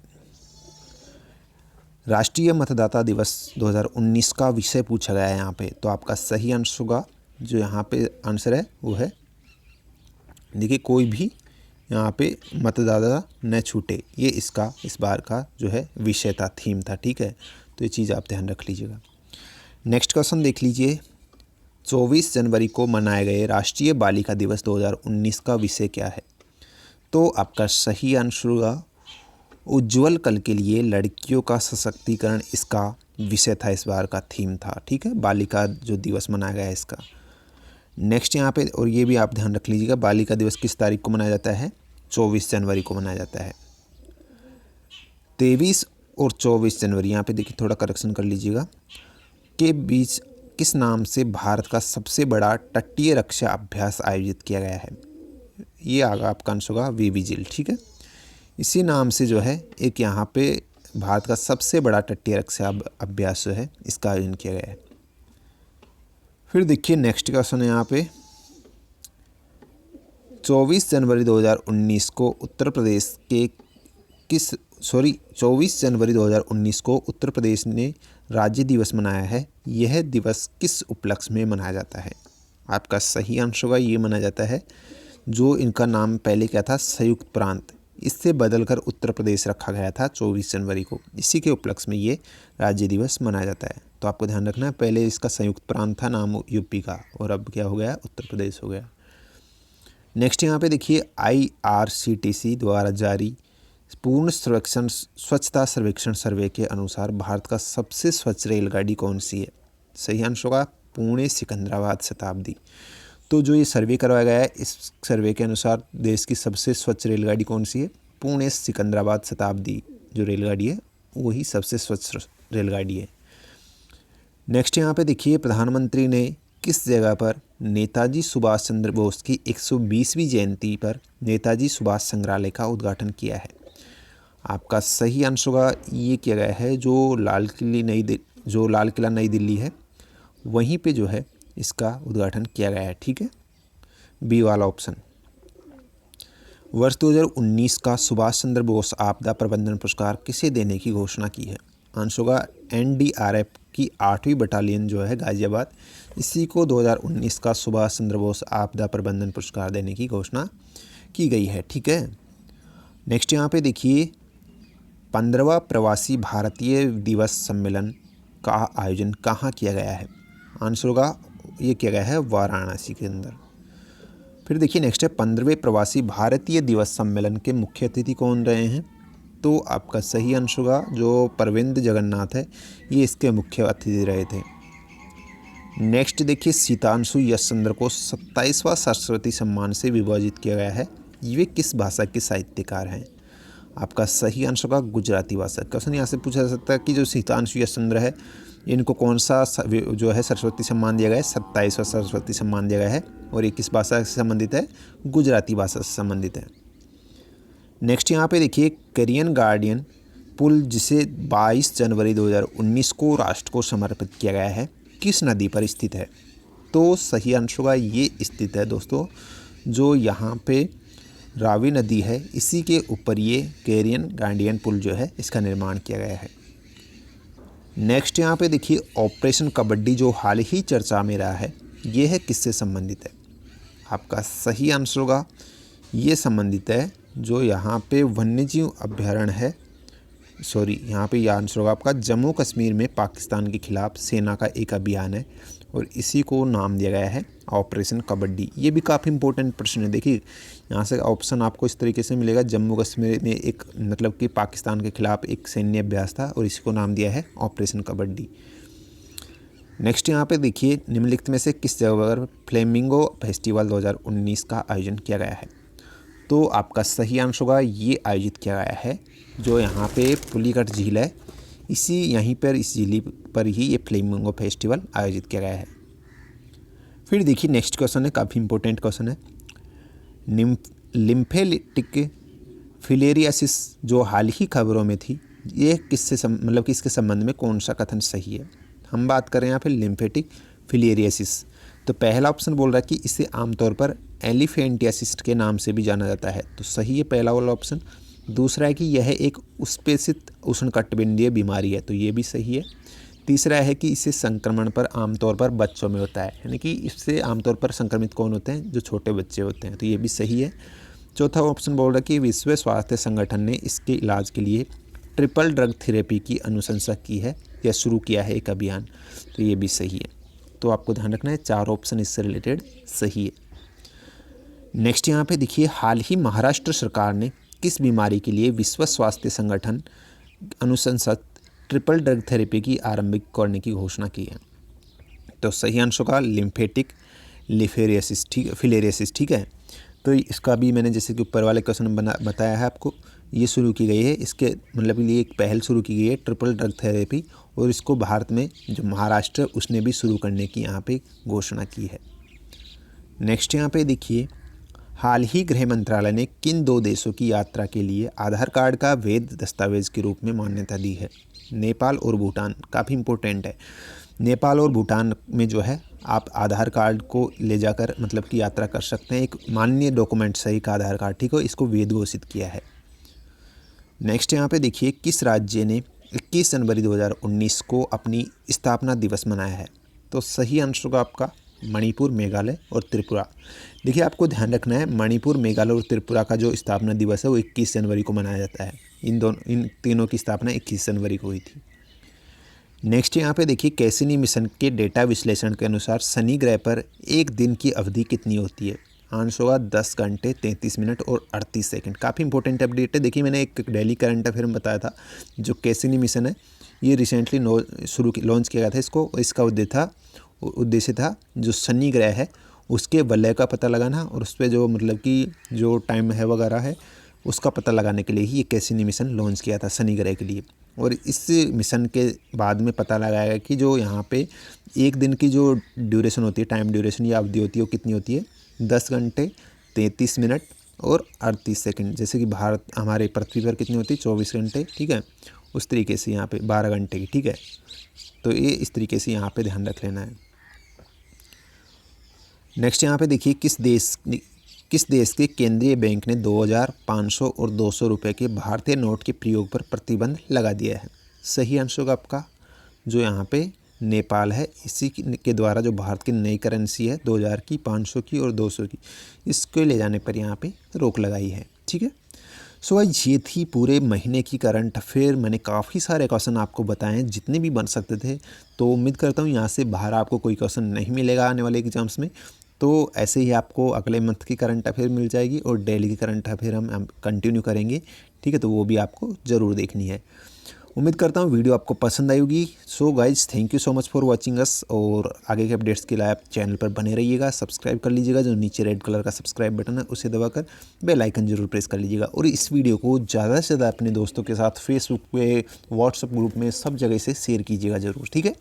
राष्ट्रीय मतदाता दिवस 2019 का विषय पूछा गया है यहाँ पे, तो आपका सही आंसर होगा, जो यहाँ पे आंसर है वो है, देखिए कोई भी यहाँ पे मतदाता न छूटे, ये इसका इस बार का जो है विषय था, थीम था। ठीक है, तो ये चीज़ आप ध्यान रख लीजिएगा। नेक्स्ट क्वेश्चन देख लीजिए 24 जनवरी को मनाए गए राष्ट्रीय बालिका दिवस 2019 का विषय क्या है? तो आपका सही आंसर होगा उज्ज्वल कल के लिए लड़कियों का सशक्तिकरण, इसका विषय था, इस बार का थीम था। ठीक है, बालिका जो दिवस मनाया गया है इसका। नेक्स्ट यहाँ पे, और ये भी आप ध्यान रख लीजिएगा, बालिका दिवस किस तारीख को मनाया जाता है? 24 जनवरी को मनाया जाता है। 23 और 24 जनवरी, यहाँ पे देखिए थोड़ा करेक्शन कर लीजिएगा, के बीच किस नाम से भारत का सबसे बड़ा तटीय रक्षा अभ्यास आयोजित किया गया है? ये आगा आपका आंसर होगा विजिल। ठीक है, इसी नाम से जो है एक यहाँ पे भारत का सबसे बड़ा तटीय रक्षा अभ्यास जो है इसका आयोजन किया गया है। फिर देखिए नेक्स्ट क्वेश्चन है यहाँ पे 24 जनवरी 2019 को उत्तर प्रदेश के 24 जनवरी 2019 को उत्तर प्रदेश ने राज्य दिवस मनाया है, यह दिवस किस उपलक्ष्य में मनाया जाता है? आपका सही आंसर होगा ये मनाया जाता है, जो इनका नाम पहले क्या था, संयुक्त प्रांत, इससे बदलकर उत्तर प्रदेश रखा गया था 24 जनवरी को, इसी के उपलक्ष्य में ये राज्य दिवस मनाया जाता है। तो आपको ध्यान रखना है, पहले इसका संयुक्त प्रांत था नाम यूपी का, और अब क्या हो गया, उत्तर प्रदेश हो गया। नेक्स्ट यहाँ पे देखिए IRCTC द्वारा जारी पूर्ण स्वच्छता सर्वेक्षण सर्वे के अनुसार भारत का सबसे स्वच्छ रेलगाड़ी कौन सी है? सही आंसर होगा पुणे सिकंदराबाद शताब्दी। तो जो ये सर्वे करवाया गया है, इस सर्वे के अनुसार देश की सबसे स्वच्छ रेलगाड़ी कौन सी है? पुणे सिकंदराबाद शताब्दी जो रेलगाड़ी है वही सबसे स्वच्छ रेलगाड़ी है। नेक्स्ट यहाँ पे देखिए प्रधानमंत्री ने किस जगह पर नेताजी सुभाष चंद्र बोस की 120वीं जयंती पर नेताजी सुभाष संग्रहालय का उद्घाटन किया है? आपका सही आंसर होगा ये किया गया है जो लाल किला नई दिल्ली है, वहीं पे जो है इसका उद्घाटन किया गया है। ठीक है, बी वाला ऑप्शन। वर्ष 2019 का सुभाष चंद्र बोस आपदा प्रबंधन पुरस्कार किसे देने की घोषणा की है? आंसर होगा NDRF की 8वीं बटालियन जो है गाजियाबाद, इसी को 2019 का सुभाष चंद्र बोस आपदा प्रबंधन पुरस्कार देने की घोषणा की गई है। ठीक है, नेक्स्ट यहाँ पे देखिए 15वां प्रवासी भारतीय दिवस सम्मेलन का आयोजन कहाँ किया गया है? आंसर होगा ये किया गया है वाराणसी के अंदर। फिर देखिए नेक्स्ट है 15वें प्रवासी भारतीय दिवस सम्मेलन के मुख्य अतिथि कौन रहे हैं। तो आपका सही आंसर होगा जो परविंद जगन्नाथ है, ये इसके मुख्य अतिथि रहे थे। नेक्स्ट देखिए सीतांशु यशचंद्र को 27वां सरस्वती सम्मान से विभाजित किया गया है। ये किस भाषा के साहित्यकार हैं। आपका सही आंसर होगा गुजराती भाषा। क्वेश्चन यहाँ से पूछा जा सकता है कि जो सीतांशु यशचंद्र है इनको कौन सा जो है सरस्वती सम्मान दिया गया है, 27वां सरस्वती सम्मान दिया गया है, और ये किस भाषा से संबंधित है, गुजराती भाषा से संबंधित है। नेक्स्ट यहाँ पे देखिए करियन गार्डियन पुल जिसे 22 जनवरी 2019 को राष्ट्र को समर्पित किया गया है, किस नदी पर स्थित है। तो सही आंसर होगा ये स्थित है दोस्तों जो यहाँ पे रावी नदी है, इसी के ऊपर ये करियन गार्डियन पुल जो है इसका निर्माण किया गया है। नेक्स्ट यहाँ पे देखिए ऑपरेशन कबड्डी जो हाल ही चर्चा में रहा है, ये है किससे संबंधित है। आपका सही आंसर होगा ये संबंधित है जो यहाँ पे वन्यजीव अभ्यारण्य है, यहाँ पे यह आंसर होगा आपका जम्मू कश्मीर में पाकिस्तान के खिलाफ सेना का एक अभियान है और इसी को नाम दिया गया है ऑपरेशन कबड्डी। ये भी काफ़ी इंपॉर्टेंट प्रश्न है। देखिए यहाँ से ऑप्शन आपको इस तरीके से मिलेगा, जम्मू कश्मीर में एक मतलब कि पाकिस्तान के खिलाफ एक सैन्य अभ्यास था और इसी को नाम दिया है ऑपरेशन कबड्डी। नेक्स्ट यहाँ पे देखिए निम्नलिखित में से किस जगह पर फ्लेमिंगो फेस्टिवल 2019 का आयोजन किया गया है। तो आपका सही आंसर होगा ये आयोजित किया गया है जो यहाँ पे पुलिकट झील है, यहीं पर इस झील पर ही ये फ्लेमिंगो फेस्टिवल आयोजित किया गया है। फिर देखिए नेक्स्ट क्वेश्चन है, काफ़ी इंपॉर्टेंट क्वेश्चन है। लिम्फेटिक फिलेरियासिस जो हाल ही खबरों में थी, ये किससे मतलब कि इसके संबंध में कौन सा कथन सही है। हम बात करें यहाँ पे लिम्फेटिक फिलेरियासिस, तो पहला ऑप्शन बोल रहा है कि इसे आमतौर पर एलिफेंटियासिस के नाम से भी जाना जाता है, तो सही है पहला वाला ऑप्शन। दूसरा है कि यह एक उत्प्रेषित उष्णकटिबंधीय बीमारी है, तो ये भी सही है। तीसरा है कि इसे संक्रमण पर आमतौर पर बच्चों में होता है, यानी कि इससे आमतौर पर संक्रमित कौन होते हैं, जो छोटे बच्चे होते हैं, तो ये भी सही है। चौथा ऑप्शन बोल रहा है कि विश्व स्वास्थ्य संगठन ने इसके इलाज के लिए ट्रिपल ड्रग थेरेपी की अनुशंसा की है या शुरू किया है एक अभियान, तो ये भी सही है। तो आपको ध्यान रखना है 4 ऑप्शन इससे रिलेटेड सही है। नेक्स्ट यहाँ पे देखिए हाल ही महाराष्ट्र सरकार ने किस बीमारी के लिए विश्व स्वास्थ्य संगठन अनुशंसित ट्रिपल ड्रग थेरेपी की आरंभिक करने की घोषणा की है। तो सही आंसर का लिम्फेटिक फिलेरियासिस, ठीक है। तो इसका भी मैंने जैसे कि ऊपर वाले क्वेश्चन में बताया है आपको, ये शुरू की गई है, इसके मतलब लिए एक पहल शुरू की गई है ट्रिपल ड्रग थेरेपी, और इसको भारत में जो महाराष्ट्र उसने भी शुरू करने की यहाँ पे घोषणा की है। नेक्स्ट यहाँ पे देखिए हाल ही गृह मंत्रालय ने किन 2 देशों की यात्रा के लिए आधार कार्ड का वैध दस्तावेज के रूप में मान्यता दी है। नेपाल और भूटान, काफ़ी इंपॉर्टेंट है। नेपाल और भूटान में जो है आप आधार कार्ड को ले जाकर मतलब कि यात्रा कर सकते हैं, एक मान्य डॉक्यूमेंट सही का आधार कार्ड, ठीक हो, इसको वैध घोषित किया है। नेक्स्ट यहाँ पे देखिए किस राज्य ने 21 जनवरी 2019 को अपनी स्थापना दिवस मनाया है। तो सही आंसर होगा आपका मणिपुर, मेघालय और त्रिपुरा। देखिए आपको ध्यान रखना है मणिपुर, मेघालय और त्रिपुरा का जो स्थापना दिवस है वो 21 जनवरी को मनाया जाता है। इन तीनों की स्थापना 21 जनवरी को हुई थी। नेक्स्ट यहाँ पे देखिए कैसिनी मिशन के डेटा विश्लेषण के अनुसार शनि ग्रह पर एक दिन की अवधि कितनी होती है। आंसर होगा 10 घंटे 33 मिनट और 38 सेकंड। काफ़ी इंपॉर्टेंट अपडेट है। देखिए मैंने एक डेली करंट अफेयर में बताया था, जो कैसिनी मिशन है ये रिसेंटली लॉन्च किया गया था इसको। इसका उद्देश्य था जो शनि ग्रह है उसके वलय का पता लगाना और उस पर जो मतलब कि जो टाइम है वगैरह है उसका पता लगाने के लिए ही ये कैसिनी मिशन लॉन्च किया था शनि ग्रह के लिए। और इस मिशन के बाद में पता लगाया कि जो यहाँ पे एक दिन की जो ड्यूरेशन होती है, टाइम ड्यूरेशन या अवधि होती है, वो कितनी होती है, 10 घंटे 33 मिनट और 38 सेकंड। जैसे कि भारत हमारे पृथ्वी पर कितनी होती है, 24 घंटे, ठीक है, उस तरीके से यहाँ पे 12 घंटे की, ठीक है। तो ये इस तरीके से यहाँ पे ध्यान रख लेना है। नेक्स्ट यहाँ पे देखिए किस देश के केंद्रीय बैंक ने 2000, 500 और 200 रुपये के भारतीय नोट के प्रयोग पर प्रतिबंध लगा दिया है। सही आंसर होगा आपका जो यहाँ पे नेपाल है। इसी के द्वारा जो भारत की नई करेंसी है 2000 की, 500 की और 200 की, इसको ले जाने पर यहाँ पे रोक लगाई है, ठीक है। सो ये थी पूरे महीने की करंट अफेयर। मैंने काफ़ी सारे क्वेश्चन आपको बताए जितने भी बन सकते थे, तो उम्मीद करता हूँ यहाँ से बाहर आपको कोई क्वेश्चन नहीं मिलेगा आने वाले एग्जाम्स में। तो ऐसे ही आपको अगले मंथ की करंट अफेयर मिल जाएगी और डेली की करंट अफेयर हम कंटिन्यू करेंगे, ठीक है। तो वो भी आपको ज़रूर देखनी है। उम्मीद करता हूँ वीडियो आपको पसंद आई होगी। So guys, thank you so much for watching us, और आगे के अपडेट्स के लिए आप चैनल पर बने रहिएगा। सब्सक्राइब कर लीजिएगा, जो नीचे रेड कलर का सब्सक्राइब बटन है उसे दबाकर बेल आइकन जरूर प्रेस कर लीजिएगा। और इस वीडियो को ज़्यादा से ज़्यादा अपने दोस्तों के साथ फेसबुक पे, व्हाट्सएप ग्रुप में, सब जगह से शेयर कीजिएगा ज़रूर, ठीक है।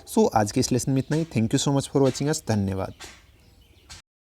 सो आज के इस लेसन में इतना ही। Thank you so much for watching us. धन्यवाद।